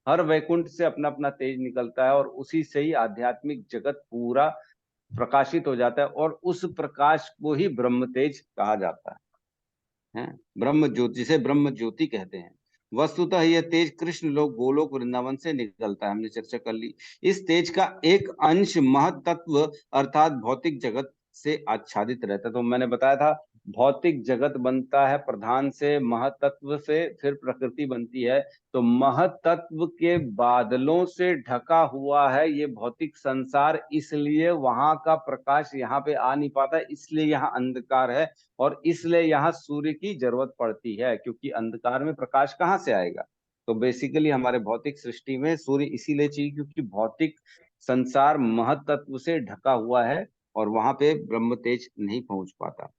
हर वैकुंठ से अपना अपना तेज निकलता है और उसी से ही आध्यात्मिक जगत पूरा प्रकाशित हो जाता है और उस प्रकाश को ही ब्रह्म तेज कहा जाता है, ब्रह्म ज्योति, जिसे ब्रह्म ज्योति कहते हैं। वस्तुतः यह तेज कृष्ण लोक गोलोक वृंदावन से निकलता है, हमने चर्चा कर ली। इस तेज का एक अंश महत तत्व अर्थात भौतिक जगत से आच्छादित रहता है। तो मैंने बताया था भौतिक जगत बनता है प्रधान से, महत तत्व से, फिर प्रकृति बनती है। तो महत तत्व के बादलों से ढका हुआ है ये भौतिक संसार, इसलिए वहां का प्रकाश यहाँ पे आ नहीं पाता, इसलिए यहाँ अंधकार है और इसलिए यहाँ सूर्य की जरूरत पड़ती है, क्योंकि अंधकार में प्रकाश कहाँ से आएगा। तो बेसिकली हमारे भौतिक सृष्टि में सूर्य इसीलिए चाहिए क्योंकि भौतिक संसार महत तत्व से ढका हुआ है और वहां पे ब्रह्म तेज नहीं पहुंच पाता।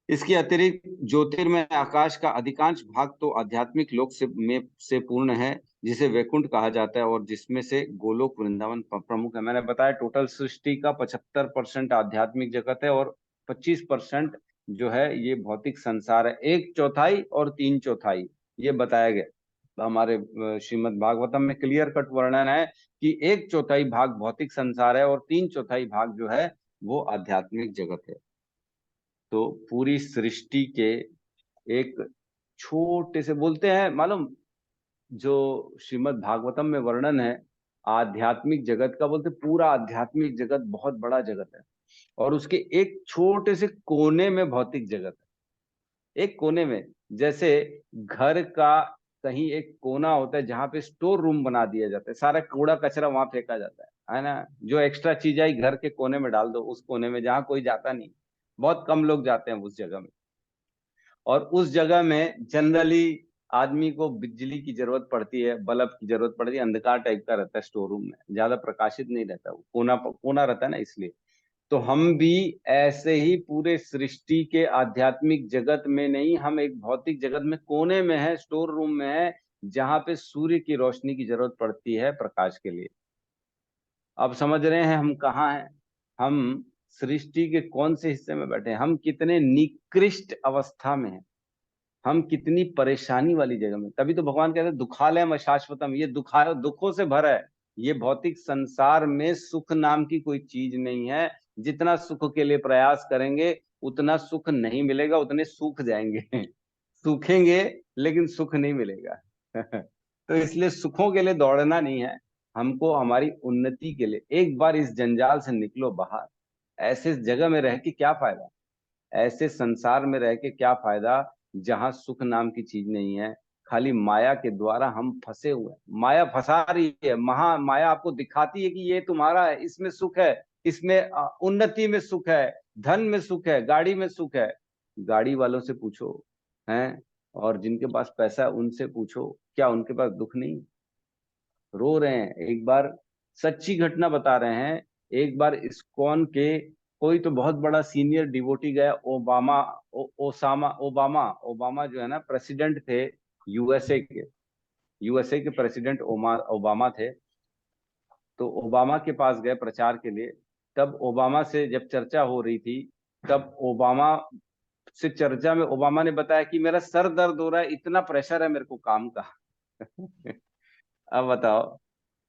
इसके अतिरिक्त ज्योतिर्मय आकाश का अधिकांश भाग तो आध्यात्मिक लोक से पूर्ण है, जिसे वैकुंठ कहा जाता है और जिसमें से गोलोक वृंदावन प्रमुख है। मैंने बताया टोटल सृष्टि का 75% आध्यात्मिक जगत है और 25% जो है ये भौतिक संसार है। 1/4 और 3/4 ये बताया गया हमारे श्रीमद् भागवतम में, क्लियर कट वर्णन है कि 1/4 भाग भौतिक संसार है और 3/4 भाग जो है वो आध्यात्मिक जगत है। तो पूरी सृष्टि के एक छोटे से बोलते हैं मालूम, जो श्रीमद् भागवतम में वर्णन है आध्यात्मिक जगत का, बोलते पूरा आध्यात्मिक जगत बहुत बड़ा जगत है और उसके एक छोटे से कोने में भौतिक जगत है। एक कोने में, जैसे घर का कहीं एक कोना होता है जहां पे स्टोर रूम बना दिया जाता है, सारा कूड़ा कचरा वहां फेंका जाता है ना, जो एक्स्ट्रा चीज आई घर के कोने में डाल दो, उस कोने में जहां कोई जाता नहीं, बहुत कम लोग जाते हैं उस जगह में। और उस जगह में जनरली आदमी को बिजली की जरूरत पड़ती है, बल्ब की जरूरत पड़ती है, अंधकार टाइप का रहता है स्टोर रूम में, ज्यादा प्रकाशित नहीं रहता, वो कोना कोना रहता है ना, इसलिए। तो हम भी ऐसे ही पूरे सृष्टि के आध्यात्मिक जगत में नहीं, हम एक भौतिक जगत में कोने में है, स्टोर रूम में है, जहां पे सूर्य की रोशनी की जरूरत पड़ती है प्रकाश के लिए। अब समझ रहे हैं हम कहाँ हैं, हम सृष्टि के कौन से हिस्से में बैठे हैं, हम कितने निकृष्ट अवस्था में हैं, हम कितनी परेशानी वाली जगह में। तभी तो भगवान कहते हैं दुखालयम अशाश्वतम, ये दुखों से भरा है। ये भौतिक संसार में सुख नाम की कोई चीज नहीं है, जितना सुख के लिए प्रयास करेंगे उतना सुख नहीं मिलेगा, उतने सूख जाएंगे सूखेंगे लेकिन सुख नहीं मिलेगा तो इसलिए सुखों के लिए दौड़ना नहीं है, हमको हमारी उन्नति के लिए एक बार इस जंजाल से निकलो बाहर। ऐसे जगह में रह के क्या फायदा, ऐसे संसार में रह के क्या फायदा जहां सुख नाम की चीज नहीं है। खाली माया के द्वारा हम फंसे हुए हैं, माया फंसा रही है, महा माया आपको दिखाती है कि ये तुम्हारा है, इसमें सुख है, इसमें उन्नति में सुख है, धन में सुख है, गाड़ी में सुख है। गाड़ी वालों से पूछो हैं, और जिनके पास पैसा है उनसे पूछो, क्या उनके पास दुख नहीं, रो रहे हैं। एक बार सच्ची घटना बता रहे हैं, एक बार इस्कॉन के कोई तो बहुत बड़ा सीनियर डिवोटी गया, ओबामा ओसामा ओबामा ओबामा जो है ना प्रेसिडेंट थे यूएसए के प्रेसिडेंट ओबामा थे। तो ओबामा के पास गए प्रचार के लिए, तब ओबामा से जब चर्चा हो रही थी, तब ओबामा से चर्चा में ओबामा ने बताया कि मेरा सर दर्द हो रहा है, इतना प्रेशर है मेरे को काम का अब बताओ,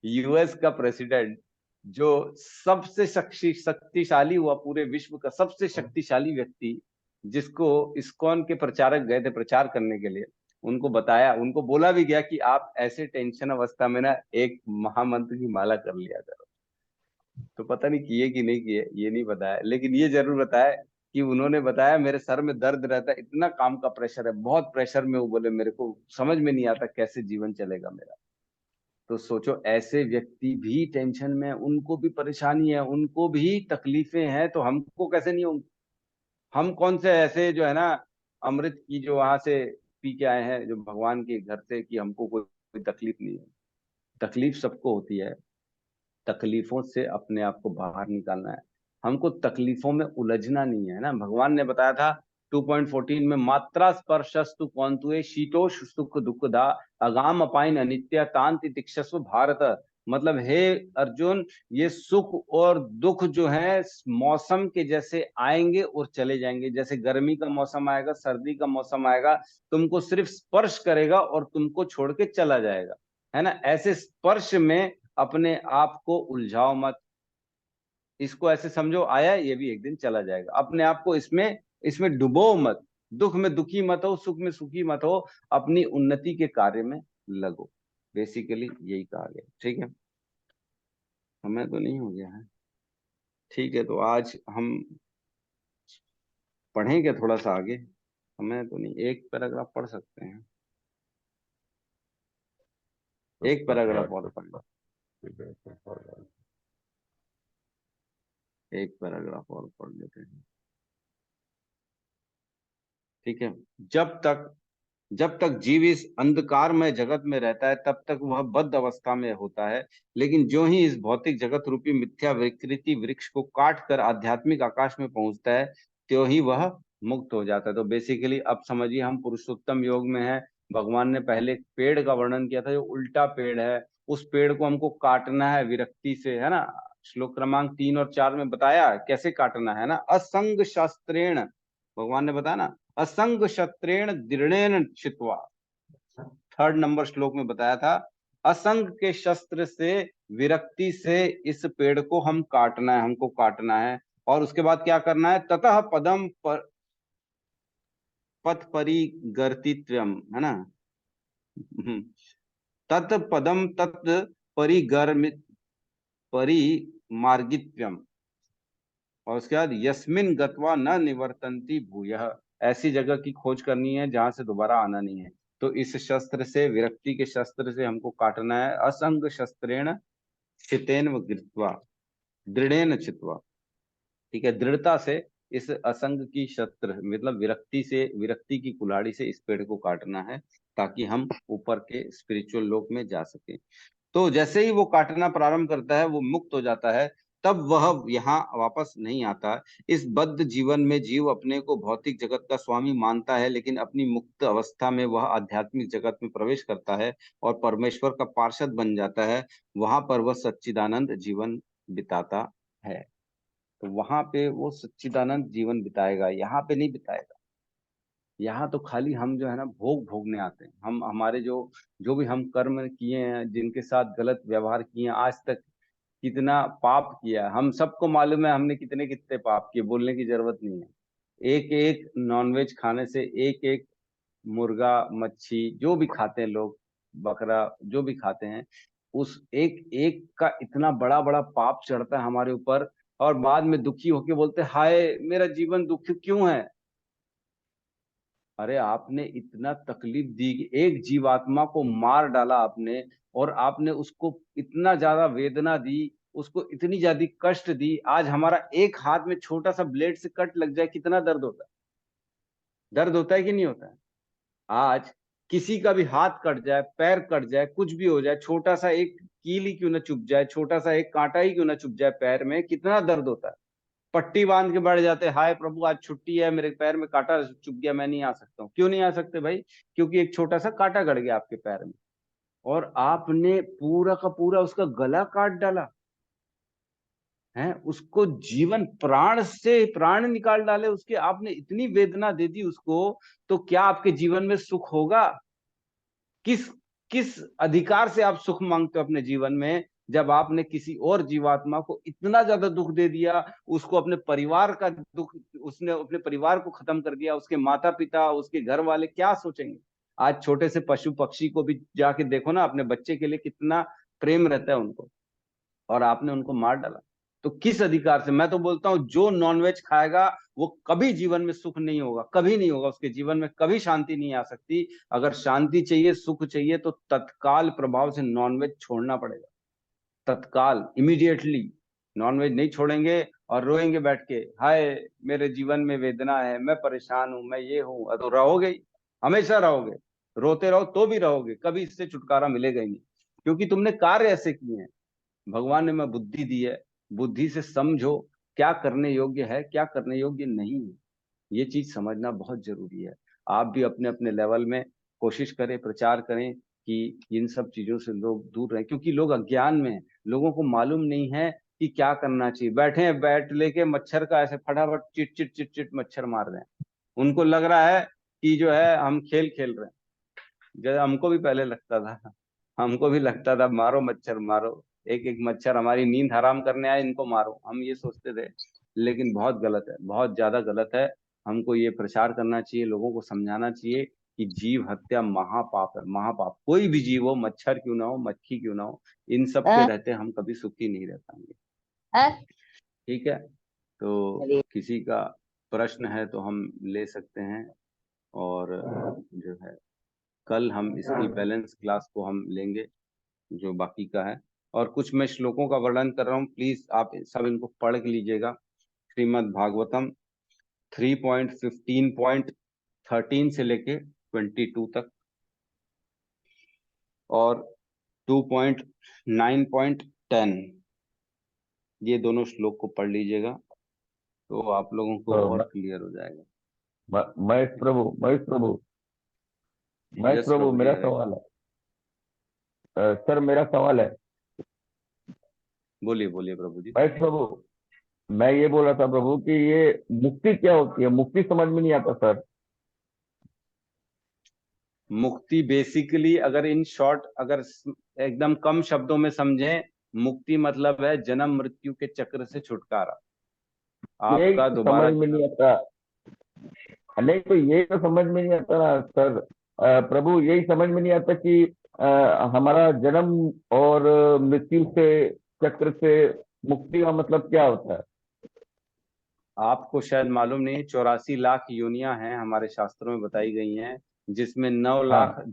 यूएस का प्रेसिडेंट जो सबसे शक्तिशाली हुआ, पूरे विश्व का सबसे शक्तिशाली व्यक्ति, जिसको इस्कॉन के प्रचारक गए थे प्रचार करने के लिए, उनको बताया, उनको बोला भी गया कि आप ऐसे टेंशन अवस्था में ना एक महामंत्र की माला कर लिया करो। तो पता नहीं किए कि नहीं किए, ये नहीं बताया, लेकिन ये जरूर बताया कि उन्होंने बताया मेरे सर में दर्द रहता है, इतना काम का प्रेशर है, बहुत प्रेशर में, वो बोले मेरे को समझ में नहीं आता कैसे जीवन चलेगा मेरा। तो सोचो ऐसे व्यक्ति भी टेंशन में, उनको भी परेशानी है, उनको भी तकलीफें हैं, तो हमको कैसे नहीं होंगी। हम कौन से ऐसे जो है ना अमृत की जो वहां से पी के आए हैं जो भगवान के घर से, कि हमको कोई तकलीफ नहीं है। तकलीफ सबको होती है, तकलीफों से अपने आप को बाहर निकालना है, हमको तकलीफों में उलझना नहीं है ना। भगवान ने बताया था 2.14 में, मात्रा स्पर्शस्तु कौंतुए शीतोष सुख दुखदा अगाम अपाइन अनित्य तांति तिक्षस्व भारत। मतलब हे अर्जुन, ये सुख और दुख जो है मौसम के जैसे आएंगे और चले जाएंगे, जैसे गर्मी का मौसम आएगा, सर्दी का मौसम आएगा, तुमको सिर्फ स्पर्श करेगा और तुमको छोड़ के चला जाएगा, है ना। ऐसे स्पर्श में अपने आप को उलझाओ मत, इसको ऐसे समझो आया ये भी एक दिन चला जाएगा, अपने आप को इसमें इसमें डुबो मत, दुख में दुखी मत हो, सुख में सुखी मत हो, अपनी उन्नति के कार्य में लगो। बेसिकली यही कहा गया। ठीक है, समय तो नहीं हो गया है? ठीक है, तो आज हम पढ़ेंगे थोड़ा सा आगे, समय तो नहीं, एक पैराग्राफ पढ़ सकते हैं, एक पैराग्राफ और पढ़ लो, एक पैराग्राफ और पढ़ लेते हैं। ठीक है, जब तक जीव इस अंधकारमय जगत में रहता है तब तक वह बद्ध अवस्था में होता है, लेकिन जो ही इस भौतिक जगत रूपी मिथ्या विकृति वृक्ष को काट कर आध्यात्मिक आकाश में पहुंचता है, त्यों ही वह मुक्त हो जाता है। तो बेसिकली अब समझिए, हम पुरुषोत्तम योग में है। भगवान ने पहले एक पेड़ का वर्णन किया था, जो उल्टा पेड़ है, उस पेड़ को हमको काटना है विरक्ति से, है ना। श्लोक क्रमांक 3 और 4 में बताया कैसे काटना है ना, असंग शास्त्रेण, भगवान ने बताया ना, असंग शस्त्रेण दृढ़ेन छित्वा। 3rd नंबर श्लोक में बताया था, असंग के शस्त्र से, विरक्ति से इस पेड़ को हम काटना है, हमको काटना है। और उसके बाद क्या करना है, ततः पदम पथ परिगर्तित्वम, है ना, तत् पदम तत् परिमार्गित्वम। और उसके बाद यस्मिन गत्वा न निवर्तन्ति भूयः, ऐसी जगह की खोज करनी है जहां से दोबारा आना नहीं है। तो इस शस्त्र से, विरक्ति के शस्त्र से हमको काटना है। असंग शस्त्रेण चितेन व गृत्वा दृढ़ेन चित्वा। ठीक है, दृढ़ता से इस असंग की शस्त्र मतलब विरक्ति से, विरक्ति की कुल्हाड़ी से इस पेड़ को काटना है, ताकि हम ऊपर के स्पिरिचुअल लोक में जा सके। तो जैसे ही वो काटना प्रारंभ करता है, वो मुक्त हो जाता है, तब वह यहाँ वापस नहीं आता। इस बद्ध जीवन में जीव अपने को भौतिक जगत का स्वामी मानता है, लेकिन अपनी मुक्त अवस्था में वह आध्यात्मिक जगत में प्रवेश करता है और परमेश्वर का पार्षद बन जाता है। वहां पर वह सच्चिदानंद जीवन बिताता है। तो वहां पे वो सच्चिदानंद जीवन बिताएगा, यहाँ पे नहीं बिताएगा। यहाँ तो खाली हम जो है ना भोग भोगने आते हैं। हम हमारे जो जो भी हम कर्म किए हैं, जिनके साथ गलत व्यवहार किए हैं, आज तक कितना पाप किया है, हम सबको मालूम है। हमने कितने कितने पाप किए, बोलने की जरूरत नहीं है। एक एक नॉनवेज खाने से, एक एक मुर्गा मच्छी जो भी खाते हैं लोग, बकरा जो भी खाते हैं, उस एक एक का इतना बड़ा बड़ा पाप चढ़ता है हमारे ऊपर। और बाद में दुखी होके बोलते हैं, हाय मेरा जीवन दुख क्यों है। अरे आपने इतना तकलीफ दी कि एक जीवात्मा को मार डाला आपने, और आपने उसको इतना ज्यादा वेदना दी, उसको इतनी ज्यादा कष्ट दी। आज हमारा एक हाथ में छोटा सा ब्लेड से कट लग जाए, कितना दर्द होता है। दर्द होता है कि नहीं होता है। आज किसी का भी हाथ कट जाए, पैर कट जाए, कुछ भी हो जाए, छोटा सा एक कील ही क्यों ना चुभ जाए, छोटा सा एक कांटा ही क्यों ना चुभ जाए पैर में, कितना दर्द होता है। पट्टी बांध के बैठ जाते, हाय प्रभु आज छुट्टी है, मेरे पैर में कांटा चुभ गया, मैं नहीं आ सकता हूँ। क्यों नहीं आ सकते भाई? क्योंकि एक छोटा सा कांटा गड़ गया आपके पैर में, और आपने पूरा का पूरा उसका गला काट डाला है, उसको जीवन प्राण से प्राण निकाल डाले उसके, आपने इतनी वेदना दे दी उसको। तो क्या आपके जीवन में सुख होगा? किस किस अधिकार से आप सुख मांगते हो अपने जीवन में, जब आपने किसी और जीवात्मा को इतना ज्यादा दुख दे दिया, उसको अपने परिवार का दुख, उसने अपने परिवार को खत्म कर दिया, उसके माता पिता, उसके घर वाले क्या सोचेंगे? आज छोटे से पशु पक्षी को भी जाके देखो ना, अपने बच्चे के लिए कितना प्रेम रहता है उनको, और आपने उनको मार डाला। तो किस अधिकार से? मैं तो बोलता हूं, जो नॉनवेज खाएगा वो कभी जीवन में सुख नहीं होगा, कभी नहीं होगा, उसके जीवन में कभी शांति नहीं आ सकती। अगर शांति चाहिए, सुख चाहिए, तो तत्काल प्रभाव से नॉनवेज छोड़ना पड़ेगा, तत्काल, इमीडिएटली। नॉनवेज नहीं छोड़ेंगे और रोएंगे बैठ के, हाय मेरे जीवन में वेदना है, मैं परेशान हूं, मैं ये हूं, तो रहोगे ही, हमेशा रहोगे। रोते रहो तो भी रहोगे, कभी इससे छुटकारा मिलेगा ही नहीं, क्योंकि तुमने कार्य ऐसे किए हैं। भगवान ने मैं बुद्धि दी है, बुद्धि से समझो क्या करने योग्य है, क्या करने योग्य नहीं है। ये चीज समझना बहुत जरूरी है। आप भी अपने अपने लेवल में कोशिश करें, प्रचार करें कि इन सब चीजों से लोग दूर रहें, क्योंकि लोग अज्ञान में हैं। लोगों को मालूम नहीं है कि क्या करना चाहिए। बैठे हैं, बैट लेके मच्छर का ऐसे फटाफट चिट चिट चिट चिट मच्छर मार रहे हैं। उनको लग रहा है कि जो है हम खेल खेल रहे हैं। जैसे हमको भी पहले लगता था, हमको भी लगता था मारो मच्छर मारो, एक एक मच्छर हमारी नींद हराम करने आए, इनको मारो, हम ये सोचते थे। लेकिन बहुत गलत है, बहुत ज्यादा गलत है। हमको ये प्रचार करना चाहिए, लोगों को समझाना चाहिए कि जीव हत्या महापाप है, महापाप। कोई भी जीव हो, मच्छर क्यों ना हो, मक्खी क्यों ना हो, इन सब के रहते हम कभी सुखी नहीं रह पाएंगे। ठीक है, तो किसी का प्रश्न है तो हम ले सकते हैं, और जो है कल हम इसकी बैलेंस क्लास को हम लेंगे जो बाकी का है। और कुछ मैं श्लोकों का वर्णन कर रहा हूँ, प्लीज आप सब इनको पढ़ के लीजिएगा। श्रीमद् भागवतम 3.15.13 से लेके 22 तक, और 2.9.10, ये दोनों श्लोक को पढ़ लीजिएगा तो आप लोगों को और क्लियर हो जाएगा।
महेश प्रभु
यस प्रभु जी,
मेरा
है।
सवाल है। सर मेरा सवाल है।
बोलिए बोलिए प्रभु जी।
महेश प्रभु, मैं ये बोल रहा था प्रभु कि ये मुक्ति क्या होती है? मुक्ति समझ में नहीं आता सर।
मुक्ति बेसिकली, अगर इन शॉर्ट, अगर एकदम कम शब्दों में समझें, मुक्ति मतलब है जन्म मृत्यु के चक्र से छुटकारा।
यही
आपका
तो
दोबारा
समझ में नहीं आता। नहीं तो यही तो समझ में नहीं आता ना सर। प्रभु, यही समझ में नहीं आता कि हमारा जन्म और मृत्यु से चक्र से मुक्ति का मतलब क्या होता है?
आपको शायद मालूम नहीं, 84 लाख योनियां हैं हमारे शास्त्रों में बताई गई हैं, जिसमें 9 लाख
हाँ,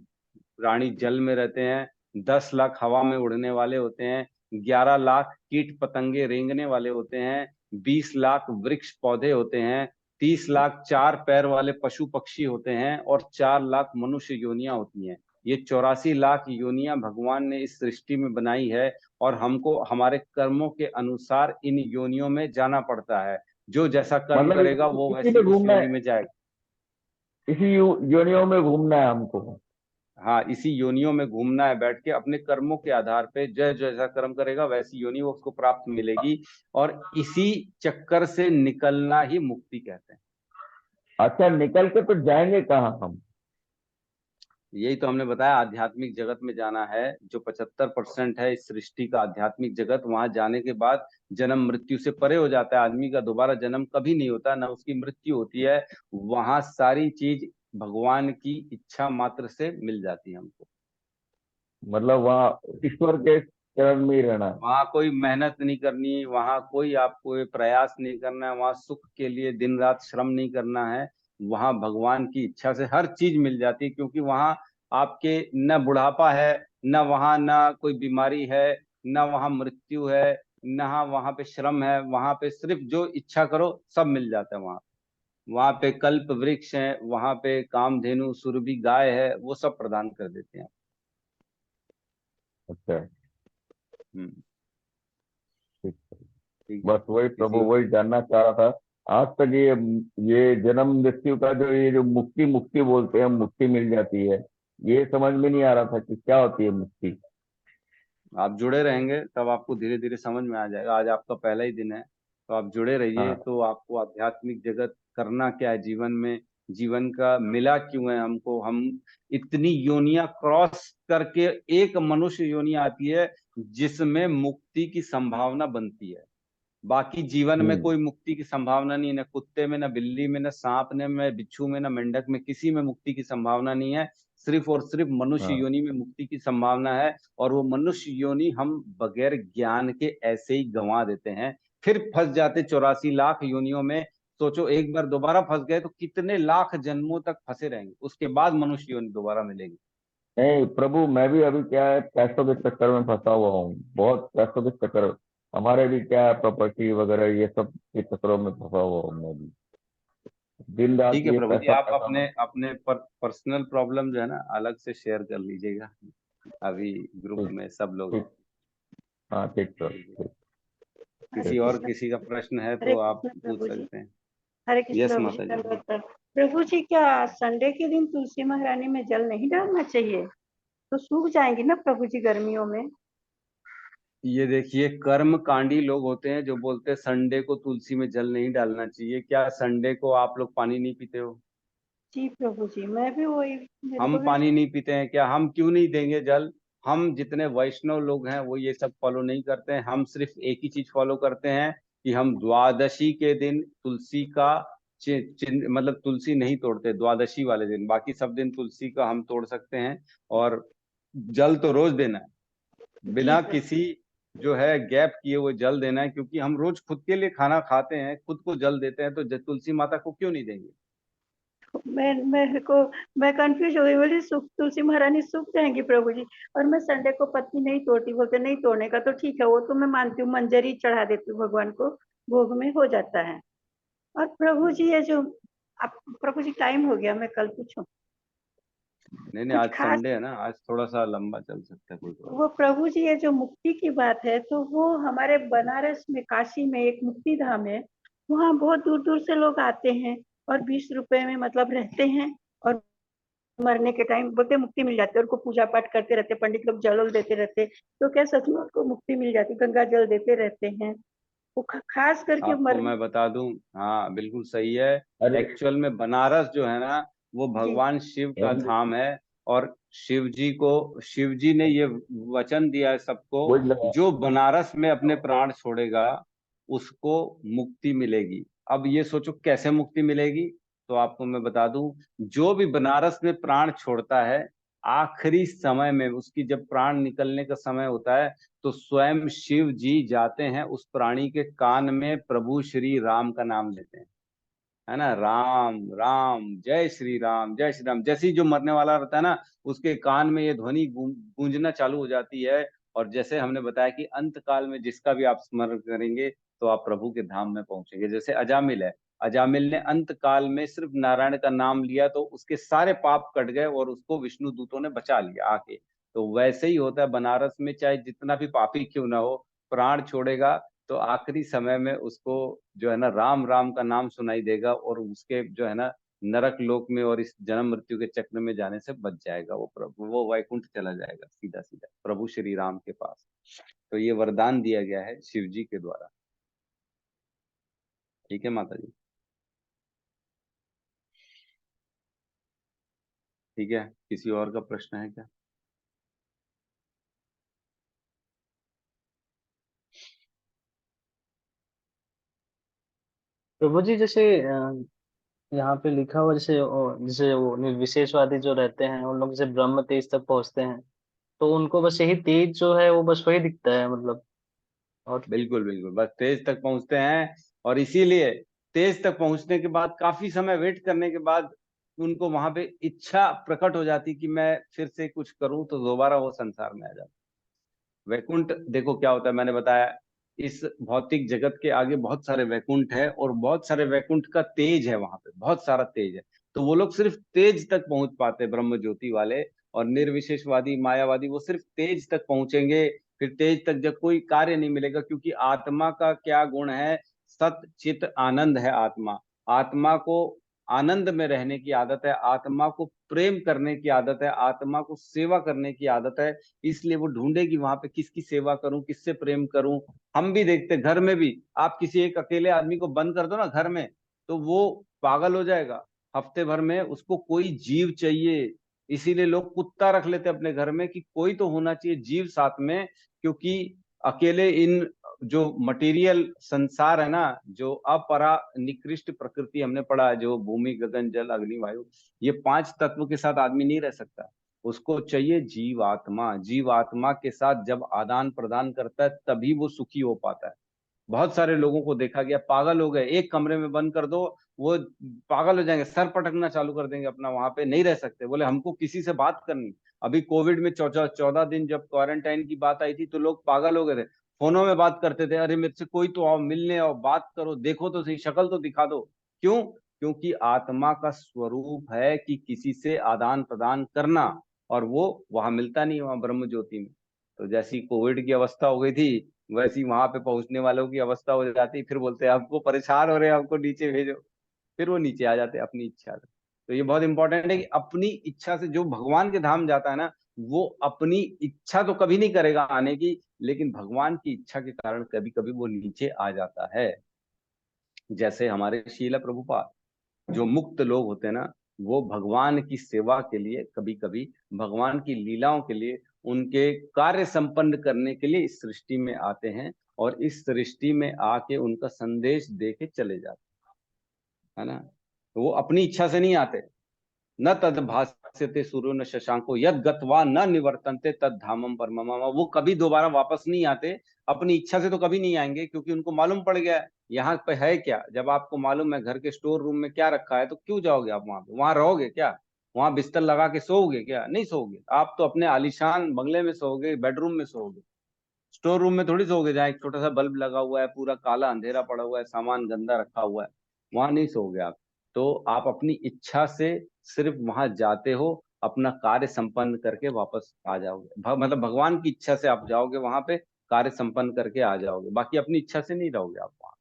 प्राणी जल में रहते हैं, 10 लाख हवा में उड़ने वाले होते हैं, 11 लाख कीट पतंगे रेंगने वाले होते हैं, 20 लाख वृक्ष पौधे होते हैं, 30 लाख 4 पैर वाले पशु पक्षी होते हैं, और 4 लाख मनुष्य योनियां होती हैं। ये 84 लाख योनियां भगवान ने इस सृष्टि में बनाई है, और हमको हमारे कर्मों के अनुसार इन योनियों में जाना पड़ता है। जो जैसा कर्म
मतलब
करेगा वो
इसी
वैसी
में
उस
घूमना
योनि
है,
में जाएगा।
इसी योनियों में घूमना है हमको।
हाँ, इसी योनियों में घूमना है, बैठ के अपने कर्मों के आधार पे जैसा कर्म करेगा वैसी योनि वो उसको प्राप्त मिलेगी, और इसी चक्कर से निकलना ही मुक्ति कहते हैं।
अच्छा, निकल के तो जाएंगे कहाँ हम?
यही तो हमने बताया, आध्यात्मिक जगत में जाना है। जो 75% है इस सृष्टि का आध्यात्मिक जगत, वहां जाने के बाद जन्म मृत्यु से परे हो जाता है आदमी का, दोबारा जन्म कभी नहीं होता, ना उसकी मृत्यु होती है। वहां सारी चीज भगवान की इच्छा मात्र से मिल जाती है हमको।
मतलब वहाँ ईश्वर के चरण में ही रहना है।
वहां कोई मेहनत नहीं करनी, वहां कोई आपको प्रयास नहीं करना है, वहां सुख के लिए दिन रात श्रम नहीं करना है। वहां भगवान की इच्छा से हर चीज मिल जाती है, क्योंकि वहां आपके न बुढ़ापा है, न वहां न कोई बीमारी है, न वहां मृत्यु है, न वहां पे श्रम है। वहां पे सिर्फ जो इच्छा करो सब मिल जाता है वहां। वहां पे कल्प वृक्ष है, वहां पे कामधेनु सुरभि गाय है, वो सब प्रदान कर देते हैं।
अच्छा,
हम्म।
ठीक है।
ठीक है,
बस वही प्रभु,
किसी
वही जानना चाह रहा था। आज तक ये जन्म मृत्यु का जो ये जो मुक्ति मुक्ति बोलते हैं, मुक्ति मिल जाती है, ये समझ में नहीं आ रहा था कि क्या होती है मुक्ति।
आप जुड़े रहेंगे तब आपको धीरे धीरे समझ में आ जाएगा। आज आपका पहला ही दिन है, तो आप जुड़े रहिए,
हाँ,
तो आपको आध्यात्मिक जगत करना क्या है जीवन में, जीवन का मिला क्यों है हमको, हम इतनी योनियां क्रॉस करके एक मनुष्य योनि आती है जिसमें मुक्ति की संभावना बनती है। बाकी जीवन में कोई मुक्ति की संभावना नहीं है, न कुत्ते में, न बिल्ली में, न सांप में, न बिच्छू में, न मेंढक में, किसी में मुक्ति की संभावना नहीं है। सिर्फ और सिर्फ मनुष्य
हाँ।
योनि में मुक्ति की संभावना है, और वो मनुष्य योनि हम बगैर ज्ञान के ऐसे ही गंवा देते हैं, फिर फंस जाते 84 लाख योनियों में। सोचो, एक बार दोबारा फंस गए तो कितने लाख जन्मों तक फंसे रहेंगे, उसके बाद मनुष्य योनि दोबारा मिलेगी।
नहीं प्रभु, मैं भी अभी क्या है, पैसों के चक्कर में फंसा हुआ हूँ, बहुत पैसों के चक्कर। हमारे भी क्या है, प्रॉपर्टी वगैरह ये सब के चक्करों में फंसा हुआ हूँ मैं भी। दिन रात
ठीक है
ये
प्रभु जी,
पैसा
आप
पैसा।
अपने अपने पर्सनल प्रॉब्लम जो है ना अलग से शेयर कर लीजिएगा, अभी ग्रुप
ठीक,
में सब लोग
ठीक।
हैं।
हाँ, ठीक सर,
ठीक है।
ठीक।
हरे
किसी और
कृष्ण।
किसी का प्रश्न है
हरे
तो आप
कृष्ण
पूछ
प्रभु जी।
सकते हैं।
हरे कृष्ण
यस
प्रभु जी,
माता जी।
दंडवत प्रभु जी, क्या संडे के दिन तुलसी महारानी में जल नहीं डालना चाहिए? तो सूख जाएंगी ना प्रभु जी गर्मियों में।
ये देखिए, कर्म कांडी लोग होते हैं जो बोलते हैं संडे को तुलसी में जल नहीं डालना चाहिए। क्या संडे को आप लोग पानी नहीं पीते हो?
जी प्रभु जी, मैं भी वही, मेरे
हम
को भी।
पानी नहीं पीते हैं क्या? हम क्यों नहीं देंगे जल? हम जितने वैष्णव लोग हैं वो ये सब फॉलो नहीं करते हैं। हम सिर्फ एक ही चीज फॉलो करते हैं कि हम द्वादशी के दिन तुलसी का मतलब तुलसी नहीं तोड़ते द्वादशी वाले दिन, बाकी सब दिन तुलसी का हम तोड़ सकते हैं। और जल तो रोज देना है,
जी
बिना
सर।
किसी जो है गैप किए वो जल देना है, क्योंकि हम रोज खुद के लिए खाना खाते हैं, खुद को जल देते हैं, तो तुलसी माता को क्यों नहीं देंगे?
मैं कंफ्यूज हो गई, बोली तुलसी महारानी सूख जाएंगी प्रभु जी। और मैं संडे को पत्ती नहीं तोड़ती, बोलते नहीं तोड़ने का तो ठीक है, वो तो मैं मानती हूँ, मंजरी चढ़ा देती हूँ भगवान को, भोग में हो जाता है। और प्रभु जी ये जो आप, प्रभु जी टाइम हो गया, मैं कल पूछूं
नहीं,
कुछ
आज
खास?
संडे है ना, आज थोड़ा सा लंबा चल सकता है, कोई प्रॉब्लम।
वो प्रभु जी ये जो मुक्ति की बात है, तो वो हमारे बनारस में काशी में एक मुक्ति धाम है, वहाँ बहुत दूर दूर से लोग आते हैं और 20 रुपए में मतलब रहते हैं, और मरने के टाइम बोलते मुक्ति मिल जाती है। उनको पूजा पाठ करते रहते, पंडित लोग जल देते रहते, तो क्या सच में उनको मुक्ति मिल जाती? गंगा जल देते रहते हैं वो खास करके
आपको
मर।
मैं बता दूं, हाँ बिल्कुल सही है।
अरे
एक्चुअल में बनारस जो है ना, वो
जी
भगवान शिव का धाम है। और शिव जी ने ये वचन दिया है सबको,
वही लगा।
जो बनारस में अपने प्राण छोड़ेगा उसको मुक्ति मिलेगी। अब ये सोचो कैसे मुक्ति मिलेगी, तो आपको मैं बता दूं, जो भी बनारस में प्राण छोड़ता है, आखिरी समय में उसकी जब प्राण निकलने का समय होता है, तो स्वयं शिव जी जाते हैं उस प्राणी के कान में, प्रभु श्री राम का नाम लेते हैं, है ना, राम राम जय श्री राम जय श्री राम। जैसे ही जो मरने वाला रहता है ना, उसके कान में ये ध्वनि गूंजना चालू हो जाती है। और जैसे हमने बताया कि अंत काल में जिसका भी आप स्मरण करेंगे, तो आप प्रभु के धाम में पहुंचेंगे। जैसे अजामिल है, अजामिल ने अंत काल में सिर्फ नारायण का नाम लिया, तो उसके सारे पाप कट गए और उसको विष्णु दूतों ने बचा लिया आके। तो वैसे ही होता है बनारस में, चाहे जितना भी पापी क्यों ना हो, प्राण छोड़ेगा तो आखिरी समय में उसको जो है ना राम राम का नाम सुनाई देगा, और उसके जो है ना नरक लोक में और इस जन्म मृत्यु के चक्र में जाने से बच जाएगा वो प्रभु, वो वैकुंठ चला जाएगा सीधा सीधा प्रभु श्री राम के पास। तो ये वरदान दिया गया है शिव जी के द्वारा। ठीक है माता जी? ठीक है, किसी और का प्रश्न है क्या?
प्रभु जी, जैसे यहाँ पे लिखा हुआ, जैसे वो निर्विशेषवादी जो रहते हैं, उन लोग जैसे ब्रह्म तेज तक पहुंचते हैं, तो उनको बस यही तेज जो है वो बस वही दिखता है, मतलब। और
बिल्कुल बिल्कुल, बस तेज तक पहुंचते हैं। और इसीलिए तेज तक पहुंचने के बाद काफी समय वेट करने के बाद उनको वहां पे इच्छा प्रकट हो जाती कि मैं फिर से कुछ करूं, तो दोबारा वो संसार में आ जाता। वैकुंठ देखो क्या होता है, मैंने बताया, इस भौतिक जगत के आगे बहुत सारे वैकुंठ है, और बहुत सारे वैकुंठ का तेज है, वहां पे बहुत सारा तेज है। तो वो लोग सिर्फ तेज तक पहुंच पाते हैं, ब्रह्म ज्योति वाले। और निर्विशेषवादी मायावादी वो सिर्फ तेज तक पहुंचेंगे, फिर तेज तक जब कोई कार्य नहीं मिलेगा, क्योंकि आत्मा का क्या गुण है? सत चित आनंद है आत्मा। आत्मा को आनंद में रहने की आदत है, आत्मा को प्रेम करने की आदत है, आत्मा को सेवा करने की आदत है। इसलिए वो ढूंढेगी वहां पे किसकी सेवा करूं, किससे प्रेम करूं। हम भी देखते, घर में भी आप किसी एक अकेले आदमी को बंद कर दो ना घर में, तो वो पागल हो जाएगा। हफ्ते भर में उसको कोई जीव चाहिए। इसीलिए लोग कुत्ता रख लेते हैं अपने घर में, कि कोई तो होना चाहिए जीव साथ में। क्योंकि अकेले इन जो मटेरियल संसार है ना, जो अपरा निकृष्ट प्रकृति हमने पढ़ा है, जो भूमि गगन जल अग्नि वायु, ये 5 तत्व के साथ आदमी नहीं रह सकता। उसको चाहिए जीवात्मा। जीवात्मा के साथ जब आदान प्रदान करता है, तभी वो सुखी हो पाता है। बहुत सारे लोगों को देखा गया, पागल हो गए, एक कमरे में बंद कर दो, वो पागल हो जाएंगे, सर पटकना चालू कर देंगे अपना, वहां पे नहीं रह सकते, बोले हमको किसी से बात करनी। अभी कोविड में 14 दिन जब क्वारंटाइन की बात आई थी, तो लोग पागल हो गए थे, फोनों में बात करते थे, अरे मेरे से कोई तो आओ, मिलने आओ, बात करो, देखो तो सही, शक्ल तो दिखा दो। क्यों? क्योंकि आत्मा का स्वरूप है कि किसी से आदान प्रदान करना, और वो वहां मिलता नहीं है, वहां ब्रह्म ज्योति में। तो जैसी कोविड की अवस्था हो गई थी, वैसी वहां पे पहुंचने वालों की अवस्था हो जाती, फिर बोलते हैं हमको परेशान हो रहे हैं, हमको नीचे भेजो। फिर वो नीचे आ जाते हैं अपनी इच्छा से। तो ये बहुत इंपॉर्टेंट है कि अपनी इच्छा से जो भगवान के धाम जाता है ना, वो अपनी इच्छा तो कभी नहीं करेगा आने की, लेकिन भगवान की इच्छा के कारण कभी कभी वो नीचे आ जाता है। जैसे हमारे शीला प्रभुपाद, जो मुक्त लोग होते हैं ना, वो भगवान की सेवा के लिए, कभी कभी भगवान की लीलाओं के लिए, उनके कार्य संपन्न करने के लिए इस सृष्टि में आते हैं, और इस सृष्टि में आके उनका संदेश दे के चले जाते हैं। है ना। तो वो अपनी इच्छा से नहीं आते। न तद भास्यते सूर्यो न शशांको यद गत्वा न निवर्तन्ते तद धामम परमम। वो कभी दोबारा वापस नहीं आते, अपनी इच्छा से तो कभी नहीं आएंगे, क्योंकि उनको मालूम पड़ गया यहाँ पे है क्या। जब आपको मालूम है घर के स्टोर रूम में क्या रखा है, तो क्यों जाओगे आप वहां पे? वहां रहोगे क्या? वहां बिस्तर लगा के सोओगे क्या? नहीं सोओगे। आप तो अपने आलीशान बंगले में सोओगे, बेडरूम में सोओगे। स्टोर रूम में थोड़ी सोओगे जहाँ एक छोटा सा बल्ब लगा हुआ है, पूरा काला अंधेरा पड़ा हुआ है, सामान गंदा रखा हुआ है। वहां नहीं सोओगे आप। तो आप अपनी इच्छा से सिर्फ वहां जाते हो, अपना कार्य संपन्न करके वापस आ जाओगे। मतलब भगवान की इच्छा से आप जाओगे वहां पे, कार्य संपन्न करके आ जाओगे। बाकी अपनी इच्छा से नहीं रहोगे आप वहां।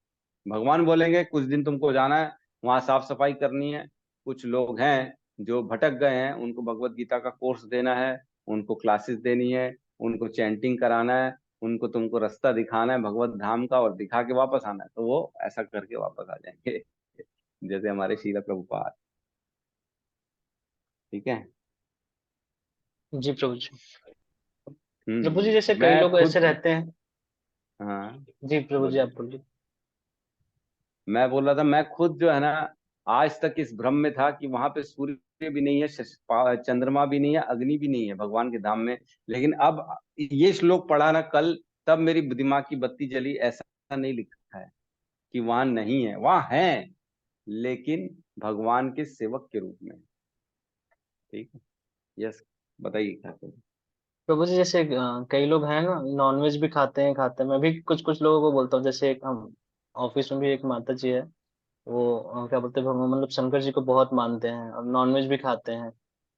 भगवान बोलेंगे कुछ दिन तुमको जाना है, वहां साफ सफाई करनी है। कुछ लोग हैं जो भटक गए हैं, उनको भगवत गीता का कोर्स देना है, उनको क्लासेस देनी है, उनको चैंटिंग कराना है, उनको तुमको रास्ता दिखाना है भगवत धाम का, और दिखा के वापस आना है। तो वो ऐसा करके वापस आ जाएंगे जैसे हमारे शीला प्रभुपाद। ठीक है।
जी प्रभु जी। प्रभु जी जैसे कई
मैं
लोग ऐसे
खुद,
रहते हैं।
हाँ
जी प्रभु जी,
बोलिए।
आप बोलिए।
मैं बोल रहा था, मैं खुद जो है ना, आज तक इस भ्रम में था कि वहां पे सूर्य भी नहीं है, चंद्रमा भी नहीं है, अग्नि भी नहीं है भगवान के धाम में। लेकिन अब ये श्लोक पढ़ा ना कल, तब मेरी दिमाग की बत्ती जली। ऐसा नहीं लिखा है कि वहां नहीं है, वहां है, लेकिन भगवान के सेवक के रूप में। ठीक है। यस, बताइए क्या करें।
प्रभु जी जैसे कई लोग हैं ना, नॉनवेज भी खाते हैं। मैं भी कुछ कुछ लोगों को बोलता हूँ, जैसे एक हम ऑफिस में भी एक माता जी है, वो क्या बोलते हैं, भगवान मतलब शंकर जी को बहुत मानते हैं और नॉनवेज भी खाते हैं।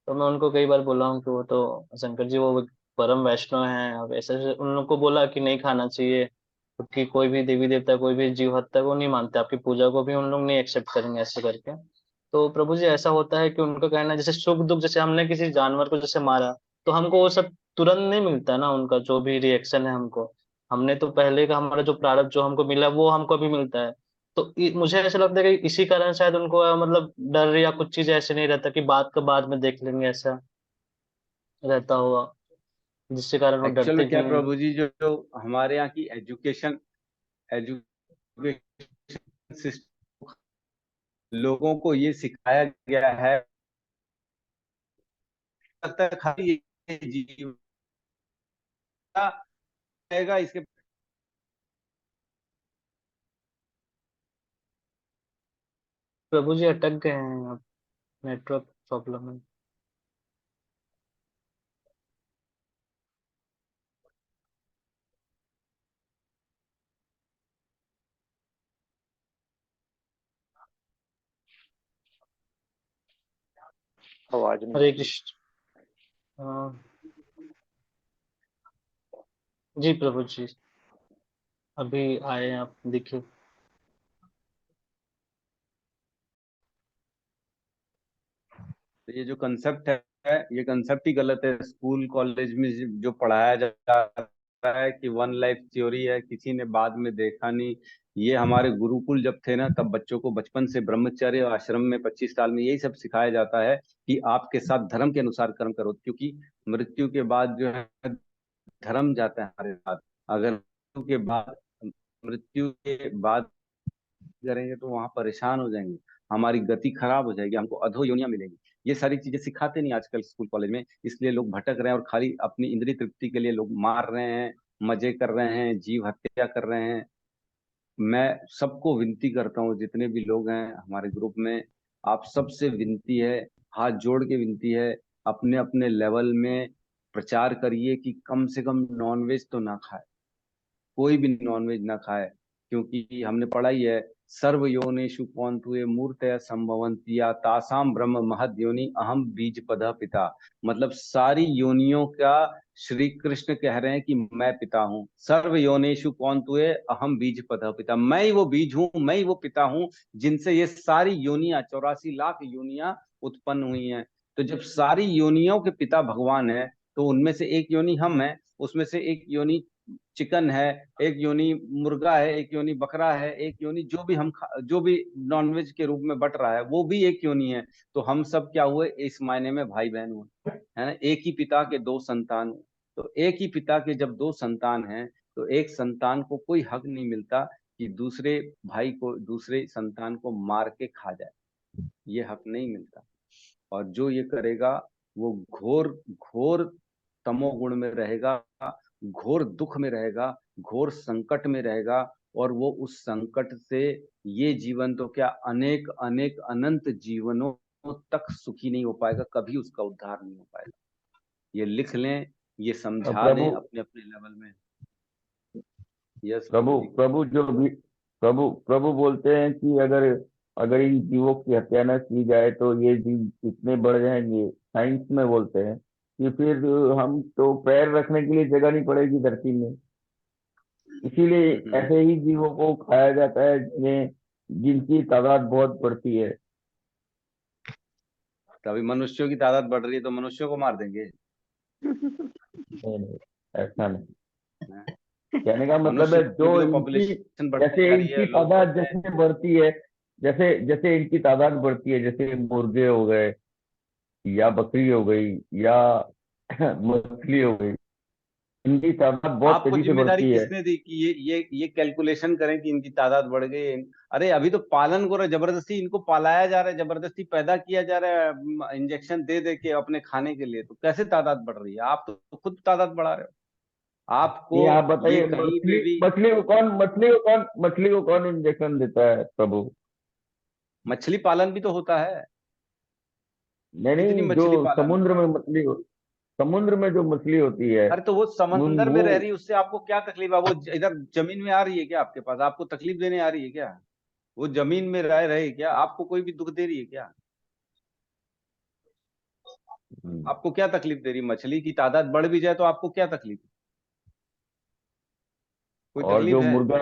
तो मैं उनको कई बार बोला हूँ कि वो तो शंकर जी वो परम वैष्णव हैं, अब ऐसे ऐसे उन लोग को बोला कि नहीं खाना चाहिए, क्योंकि कोई भी देवी देवता, कोई भी जीव हत्या वो नहीं मानते, आपकी पूजा को भी उन लोग नहीं एक्सेप्ट करेंगे ऐसे करके। तो प्रभु जी ऐसा होता है कि उनका कहना है, जैसे सुख दुख, जैसे हमने किसी जानवर को जैसे मारा, तो हमको वो सब तुरंत नहीं मिलता है ना, उनका जो भी रिएक्शन है हमको, हमने तो पहले का हमारा जो प्रारब्ध जो हमको मिला वो हमको भी मिलता है। तो मुझे ऐसा लगता है कि इसी कारण शायद उनको मतलब डर या कुछ चीज ऐसे नहीं रहता कि बात का बाद में देख लेंगे, ऐसा रहता हुआ, जिसके कारण वो
एक्चुअल
डरते
में क्या
भी
है
हैं।
प्रभु जी, जो हमारे यहाँ की एजुकेशन एजुकेशन सिस्टम, लोगों को ये सिखाया गया है, लगता है खाली ये जीवन रहेगा इसके।
प्रभु जी अटक गए हैं आप, नेटवर्क प्रॉब्लम है।
आवाज नहीं आ
हरे
रही।
कृष्ण। हाँ, जी प्रभु जी, अभी आए हैं आप, दिखे।
तो ये जो कंसेप्ट है, ये कंसेप्ट ही गलत है। स्कूल कॉलेज में जो पढ़ाया जा रहा है कि वन लाइफ थ्योरी है, किसी ने बाद में देखा नहीं। ये हमारे गुरुकुल जब थे ना, तब बच्चों को बचपन से ब्रह्मचर्य और आश्रम में 25 साल में यही सब सिखाया जाता है कि आपके साथ धर्म के अनुसार कर्म करो, क्योंकि मृत्यु के बाद जो है धर्म जाता है हमारे साथ। अगर मृत्यु के बाद करेंगे तो वहां परेशान हो जाएंगे, हमारी गति खराब हो जाएगी, हमको अधो योनियां मिलेंगी। ये सारी चीजें सिखाते नहीं आजकल स्कूल कॉलेज में, इसलिए लोग भटक रहे हैं और खाली अपनी इंद्रिय तृप्ति के लिए लोग मार रहे हैं, मजे कर रहे हैं, जीव हत्या कर रहे हैं। मैं सबको विनती करता हूँ, जितने भी लोग हैं हमारे ग्रुप में, आप सबसे विनती है, हाथ जोड़ के विनती है, अपने अपने लेवल में प्रचार करिए कि कम से कम नॉनवेज तो ना खाए, कोई भी नॉनवेज ना खाए। क्योंकि हमने पढ़ा ही है, सर्व योनिषु कौन्तुये मूर्तय संभवन्ति या तासाम ब्रह्म महद योनि अहम बीज पद पिता। मतलब सारी योनियों का श्री कृष्ण कह रहे हैं कि मैं पिता हूँ। सर्व योनिषु कौन्तुये अहम बीज पद पिता, मैं ही वो बीज हूँ, मैं ही वो पिता हूँ जिनसे ये सारी योनियां, 84 लाख योनियां उत्पन्न हुई हैं। तो जब सारी योनियों के पिता भगवान है, तो उनमें से एक योनि हम है, उसमें से एक योनि चिकन है, एक योनि मुर्गा है, एक योनि बकरा है, एक योनि जो भी जो भी नॉनवेज के रूप में बट रहा है वो भी एक योनि है। तो हम सब क्या हुए इस मायने में, भाई बहन हुए, है ना। एक ही पिता के दो संतान हुए। तो एक ही पिता के जब दो संतान हैं, तो एक संतान को कोई हक नहीं मिलता कि दूसरे भाई को, दूसरे संतान को मार के खा जाए, ये हक नहीं मिलता। और जो ये करेगा वो घोर घोर तमोगुण में रहेगा, घोर दुख में रहेगा, घोर संकट में रहेगा, और वो उस संकट से ये जीवन तो क्या, अनेक अनेक अनंत जीवनों तक सुखी नहीं हो पाएगा, कभी उसका उद्धार नहीं हो पाएगा। ये लिख लें, ये समझा
प्रभु
दें अपने अपने लेवल में। यस
प्रभु
जी।
प्रभु जो भी प्रभु प्रभु बोलते हैं कि अगर अगर इन जीवों की हत्या न की जाए तो ये जीव इतने बढ़ जाएंगे, साइंस में बोलते हैं कि फिर हम तो पैर रखने के लिए जगह नहीं पड़ेगी धरती में। इसीलिए ऐसे ही जीवों को खाया जाता है जिन्हें जिनकी तादाद बहुत बढ़ती है।
तो अभी मनुष्यों की तादाद बढ़ रही है तो मनुष्यों को मार देंगे?
नहीं नहीं, ऐसा नहीं।
हैं?
कहने का मतलब है
मनुष्यों की
जो
तो
इनकी,
पॉपुलेशन बढ़ती
जैसे
जा रही है,
इनकी
लोग
तादाद
बढ़ते हैं।
जैसे बढ़ती है, जैसे जैसे इनकी तादाद बढ़ती है, जैसे मुर्गे हो गए या बकरी हो गई या मछली हो गई, इनकी तादाद बहुत
आपको
तेजी से
जिम्मेदारी
बढ़ती है।
किसने दी कि ये कैलकुलेशन करें कि इनकी तादाद बढ़ गई? अरे अभी तो पालन करो, जबरदस्ती इनको पालाया जा रहा है, जबरदस्ती पैदा किया जा रहा है इंजेक्शन दे दे के अपने खाने के लिए, तो कैसे तादाद बढ़ रही है? आप तो खुद तादाद बढ़ा रहे हो। आपको
ये आप
ये
बताइए,
कहीं पे
मछली
भी,
मछली को कौन इंजेक्शन देता है प्रभु?
मछली पालन भी तो होता है।
नहीं
कितनी
नहीं, जो
मछली पालन
समुद्र
होता है?
में समुद्र में जो मछली होती है,
अरे तो वो समंदर में
वो
रह रही है, उससे आपको क्या तकलीफ है? वो इधर जमीन में आ रही है क्या आपके पास? आपको तकलीफ देने आ रही है क्या? वो जमीन में रह रहे क्या? आपको कोई भी दुख दे रही है क्या? आपको क्या तकलीफ दे रही है? मछली की तादाद बढ़ भी जाए तो आपको क्या तकलीफ है? कोई
और
तकलीफ
जो
है?
मुर्गा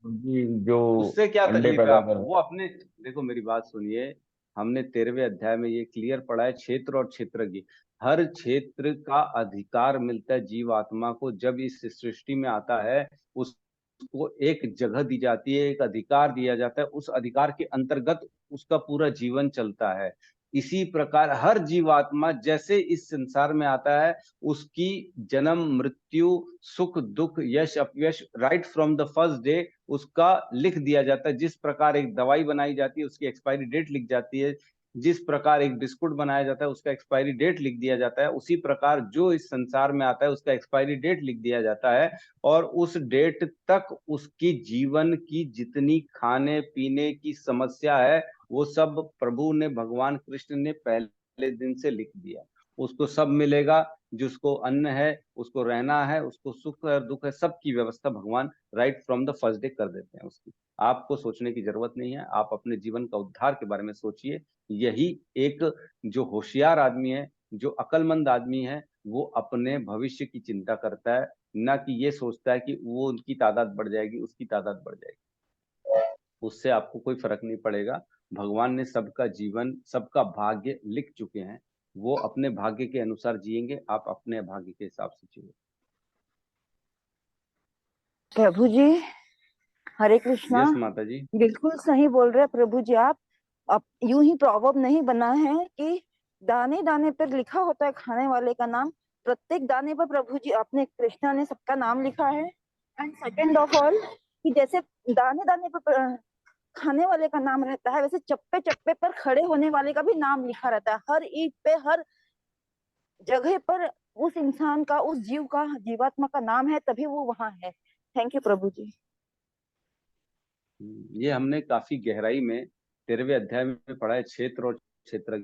मुर्गी जो
उससे क्या
अंडे
तकलीफ है
पैदा
आपको?
कर,
वो अपने, देखो मेरी बात सुनिए, हमने 13वें अध्याय में ये क्लियर पढ़ा है, क्षेत्र और क्षेत्रज्ञ, हर क्षेत्र का अधिकार मिलता है जीवात्मा को। जब इस सृष्टि में आता है, उसको एक जगह दी जाती है, एक अधिकार दिया जाता है, उस अधिकार के अंतर्गत उसका पूरा जीवन चलता है। इसी प्रकार हर जीवात्मा जैसे इस संसार में आता है, उसकी जन्म मृत्यु, सुख दुख, यश अपयश, right from the first day उसका लिख दिया जाता है। जिस प्रकार एक दवाई बनाई जाती है, उसकी एक्सपायरी डेट लिख जाती है, जिस प्रकार एक बिस्कुट बनाया जाता है, उसका एक्सपायरी डेट लिख दिया जाता है, उसी प्रकार जो इस संसार में आता है उसका एक्सपायरी डेट लिख दिया जाता है। और उस डेट तक उसकी जीवन की जितनी खाने पीने की समस्या है, वो सब प्रभु ने, भगवान कृष्ण ने पहले दिन से लिख दिया। उसको सब मिलेगा, जिसको अन्न है, उसको रहना है, उसको सुख और दुख है, सबकी व्यवस्था भगवान right from the first day कर देते हैं उसकी। आपको सोचने की जरूरत नहीं है, आप अपने जीवन का उद्धार के बारे में सोचिए। यही एक जो होशियार आदमी है, जो अक्लमंद आदमी है, वो अपने भविष्य की चिंता करता है, ना कि ये सोचता है कि वो उनकी तादाद बढ़ जाएगी, उसकी तादाद बढ़ जाएगी। उससे आपको कोई फर्क नहीं पड़ेगा। भगवान ने सबका जीवन, सबका भाग्य लिख चुके हैं, वो अपने भाग्य के अनुसार जिएंगे, आप अपने भाग्य के हिसाब से जिए।
प्रभु जी, हरे कृष्णा।
यस माता जी।
बिल्कुल सही बोल रहे हैं प्रभु जी आप। अब यूं ही प्रॉवर्ब नहीं बना है कि दाने दाने पर लिखा होता है खाने वाले का नाम। प्रत्येक दाने पर प्रभु जी, अपने कृष्णा ने सबका नाम लिखा है। एंड सेकेंड ऑफ ऑल, कि जैसे दाने दाने पर खाने वाले का नाम रहता है, वैसे चप्पे चप्पे पर खड़े होने वाले का भी नाम लिखा रहता है। हर ईंट पे, हर जगह पर उस इंसान का, उस जीव का, जीवात्मा का नाम है, तभी वो वहां है। थैंक यू प्रभु जी।
ये हमने काफी गहराई में 13वें अध्याय में पढ़ा है, क्षेत्र और क्षेत्र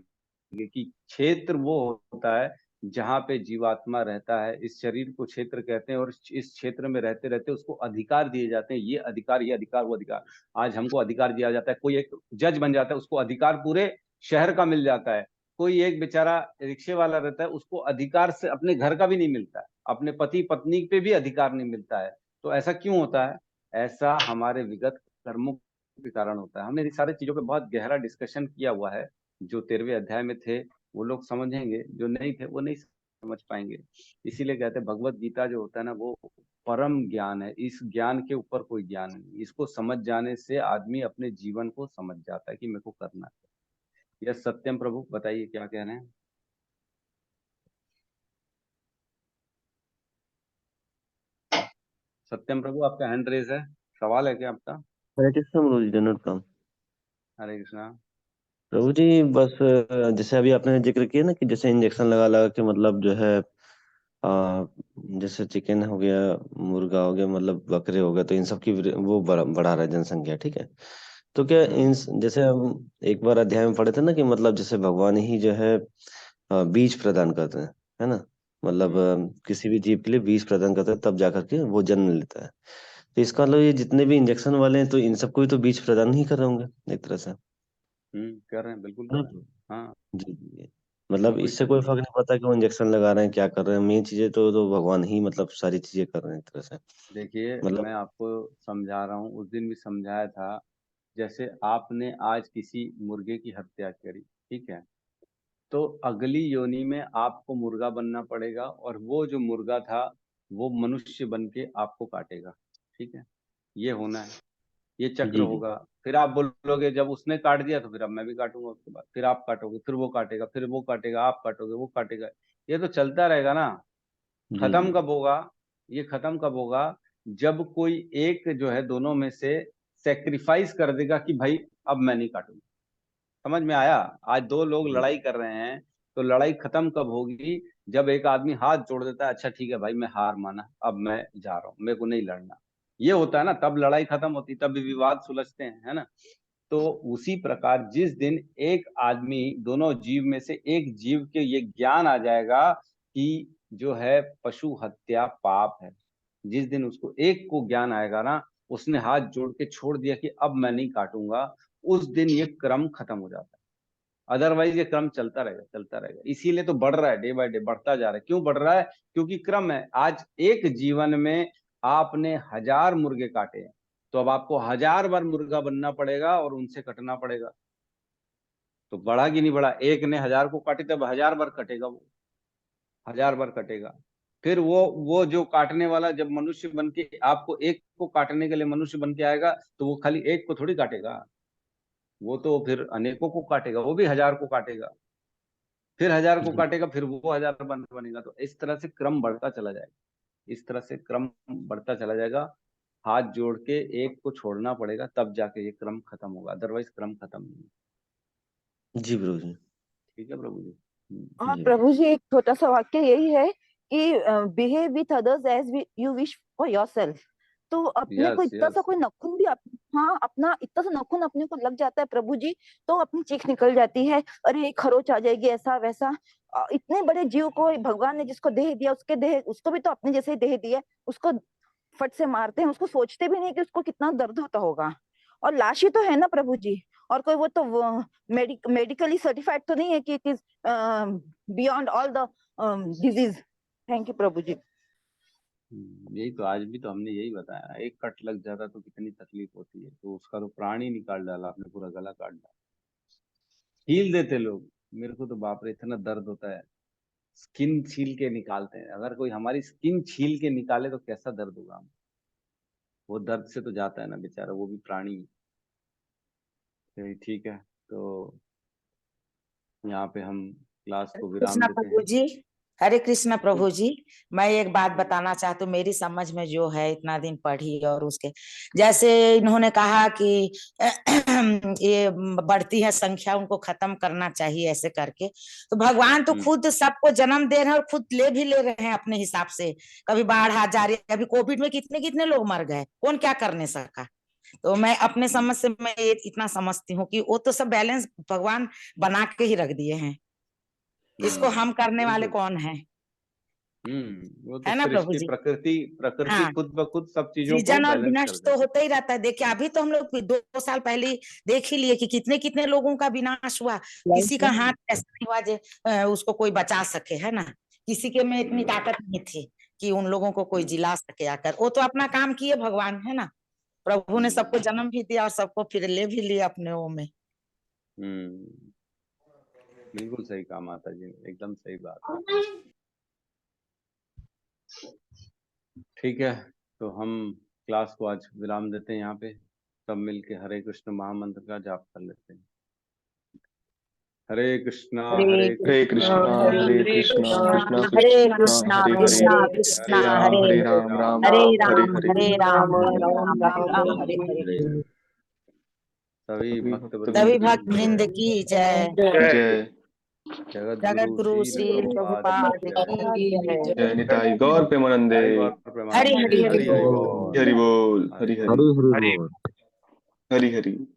की। क्षेत्र वो होता है जहाँ पे जीवात्मा रहता है, इस शरीर को क्षेत्र कहते हैं, और इस क्षेत्र में रहते रहते उसको अधिकार दिए जाते हैं, ये अधिकार, ये अधिकार, वो अधिकार। आज हमको अधिकार दिया जाता है, कोई एक जज बन जाता है, उसको अधिकार पूरे शहर का मिल जाता है। कोई एक बेचारा रिक्शे वाला रहता है, उसको अधिकार से अपने घर का भी नहीं मिलता है, अपने पति पत्नी पे भी अधिकार नहीं मिलता है। तो ऐसा क्यों होता है? ऐसा हमारे विगत कर्मों के कारण होता है। हमने इन सारी चीजों पे बहुत गहरा डिस्कशन किया हुआ है। जो 13वें अध्याय में थे वो लोग समझेंगे, जो नहीं थे वो नहीं समझ पाएंगे। इसीलिए कहते हैं भगवत गीता जो होता है ना, वो परम ज्ञान है। इस ज्ञान के ऊपर कोई ज्ञान नहीं। इसको समझ जाने से आदमी अपने जीवन को समझ जाता है कि मेरे को करना है। यह सत्यम प्रभु, बताइए क्या कह रहे हैं? सत्यम प्रभु, आपका हैंड रेज है। सवाल है क्या आपका?
हरे कृष्णा प्रभु जी, डोनट कम।
हरे कृष्णा।
प्रभु जी बस जैसे अभी आपने जिक्र किया ना कि जैसे इंजेक्शन लगा लगा के मतलब जो है जैसे चिकन हो गया, मुर्गा हो गया, मतलब बकरे हो गए, तो इन सब की वो बढ़ा रहा है जनसंख्या, ठीक है। तो क्या इन जैसे हम एक बार अध्याय में पढ़े थे ना कि मतलब जैसे भगवान ही जो है बीज प्रदान करते हैं, है ना। मतलब किसी भी जीव के लिए बीज प्रदान करते हैं, तब जाकर के वो जन्म लेता है। तो इसका मतलब ये जितने भी इंजेक्शन वाले हैं तो इन सबको भी तो बीज प्रदान ही कर रहे होंगे एक तरह से, है
कर रहे हैं, बिल्कुल कर
ना।
रहे हैं। हाँ,
जी जी। मतलब
कोई
इससे
शक
कोई
नहीं।
फर्क नहीं पड़ता कि वो इंजेक्शन लगा रहे हैं, क्या कर रहे हैं, मेन चीजें तो भगवान ही मतलब सारी चीजें कर रहे हैं एक तरह से।
देखिए, मैं
मतलब
आपको समझा रहा हूँ, उस दिन भी समझाया था। जैसे आपने आज किसी मुर्गे की हत्या करी, ठीक है, तो अगली योनि में आपको मुर्गा बनना पड़ेगा, और वो जो मुर्गा था वो मनुष्य बन के आपको काटेगा, ठीक है। ये होना है, ये चक्र
जी जी।
होगा। फिर आप बोलोगे जब उसने काट दिया तो फिर अब मैं भी काटूंगा, उसके बाद फिर आप काटोगे, फिर वो काटेगा, फिर वो काटेगा, आप काटोगे, वो काटेगा। ये तो चलता रहेगा ना।
जी जी।
खत्म कब होगा? ये खत्म कब होगा? जब कोई एक जो है दोनों में से सेक्रीफाइस कर देगा कि भाई अब मैं नहीं काटूंगा। समझ में आया? आज दो लोग
जी
लड़ाई कर रहे हैं, तो लड़ाई खत्म कब होगी? जब एक आदमी हाथ जोड़ देता है, अच्छा ठीक है भाई मैं हार माना, अब मैं जा रहा हूँ, मेरे को नहीं लड़ना। ये होता है ना, तब लड़ाई खत्म होती, तब भी विवाद सुलझते हैं, है ना। तो उसी प्रकार जिस दिन एक आदमी, दोनों जीव में से एक जीव के ये ज्ञान आ जाएगा कि जो है पशु हत्या पाप है, जिस दिन उसको एक को ज्ञान आएगा ना, उसने हाथ जोड़ के छोड़ दिया कि अब मैं नहीं काटूंगा, उस दिन ये क्रम खत्म हो जाता है। अदरवाइज ये क्रम चलता रहेगा, चलता रहेगा। इसीलिए तो बढ़ रहा है, डे बाय डे बढ़ता जा रहा है। क्यों बढ़ रहा है? क्योंकि क्रम है। आज एक जीवन में आपने 1000 मुर्गे काटे हैं, तो अब आपको 1000 बार मुर्गा बनना पड़ेगा और उनसे कटना पड़ेगा। तो बढ़ा कि नहीं बढ़ा? एक ने 1000 को काटे, तब 1000 बार कटेगा वो, 1000 बार कटेगा। फिर वो जो काटने वाला जब मनुष्य बन के आपको एक को काटने के लिए मनुष्य बन के आएगा, तो वो खाली एक को थोड़ी काटेगा, वो तो फिर अनेकों को काटेगा, वो भी 1000 को काटेगा, फिर 1000 को
जी।
काटेगा, फिर वो 1000 बनेगा। तो इस तरह से क्रम बढ़ता चला जाएगा, इस तरह से क्रम बढ़ता चला जाएगा। हाथ जोड़ के एक को छोड़ना पड़ेगा, तब जाके ये क्रम खत्म होगा, अदरवाइज क्रम खत्म नहीं है।
जी प्रभु जी।
ठीक है प्रभु जी।
हाँ
जी
प्रभु जी, एक छोटा सा वाक्य यही है कि behave with others as you wish for yourself. तो अपने को
यस
इतना सा
यस।
कोई नखून भी हाँ, अपना इतना सा नखून अपने को लग जाता है प्रभु जी, तो अपनी चीख निकल जाती है, अरे खरोच आ जाएगी, ऐसा वैसा। इतने बड़े जीव को भगवान ने जिसको देह दिया, उसके देह, उसको भी तो अपने जैसे ही देह दिया, उसको फट से मारते हैं, उसको सोचते भी नहीं कि उसको कितना दर्द होता होगा। और लाश ही तो है ना प्रभु जी, और कोई वो तो मेडिकली सर्टिफाइड तो नहीं है कि it is beyond all the disease. Thank you प्रभु जी।
यही तो आज भी तो हमने यही बताया, एक कट लग जाता तो कितनी तकलीफ होती है, तो उसका तो प्राण ही निकाल डाला आपने, पूरा गला काट डाला। छील देते लोग, मेरे को तो बाप रे इतना दर्द होता है। स्किन छील के निकालते हैं, अगर कोई हमारी स्किन छील के निकाले तो कैसा दर्द होगा हमें। वो दर्द से तो जाता है ना बेचारा, वो भी प्राणी है। चलिए, ठीक है, तो यहाँ पे हम क्लास को विराम
कृष्णा
देते
प्रभु
हैं।
जी, हरे कृष्णा
कुछ
प्रभु जी। मैं एक बात बताना चाहती हूँ, मेरी समझ में जो है, इतना दिन पढ़ी और उसके जैसे इन्होंने कहा कि ये बढ़ती है संख्या, उनको खत्म करना चाहिए ऐसे करके। तो भगवान तो खुद सबको जन्म दे रहे हैं और खुद ले भी ले रहे हैं अपने हिसाब से। कभी बाढ़ आ जा रही है, अभी कोविड में कितने कितने लोग मर गए, कौन क्या करने सका। तो मैं अपने समझ से मैं ये इतना समझती हूँ कि वो तो सब बैलेंस भगवान बना के ही रख दिए हैं, इसको हम करने वाले
बिल्कुल।
कौन है
वो तो
है ना प्रभु
सृष्टि,
जी।
प्रकृति प्रकृति
हाँ,
खुद ब खुद सब चीजों को
सृजन और
बैलेंस कर
विनाश तो
देती
होता ही रहता है। देखिए अभी तो हम लोग 2 साल पहले ही देख ही लिए कि कितने कितने लोगों का विनाश हुआ, किसी का हाथ ऐसा नहीं हुआ जो उसको कोई बचा सके, है ना। किसी के में इतनी ताकत नहीं थी कि उन लोगों को कोई जिला सके आकर। वो तो अपना काम किए भगवान, है ना। प्रभु ने सबको जन्म भी दिया और सबको फिर ले भी लिया अपने वो में।
हम्म बिल्कुल सही कहा माता जी ने, एकदम सही बात। ठीक है, तो हम क्लास को आज विराम देते हैं यहाँ पे। सब मिलके हरे कृष्ण महामंत्र का जाप कर लेते हैं। हरे कृष्णा
हरे
कृष्णा
हरे कृष्णा कृष्णा
हरे
कृष्णा
कृष्णा
हरे
कृष्णा
हरे
कृष्णा
हरे
हरे
राम राम
हरे
राम
राम
हरे
हरे राम हरे
राम
राम
राम हरे हरे।
सभी भक्त
सभी
वृंद
भक्त वृंद की जय।
जय
जगत गुरु श्री प्रभुपाद की जय।
जय निताई गौर प्रेमानंदे।
हरि हरि
हरि
बोल।
बोल।
हरि बोल हरि हरि
हरि हरि बोल।
हरि हरि।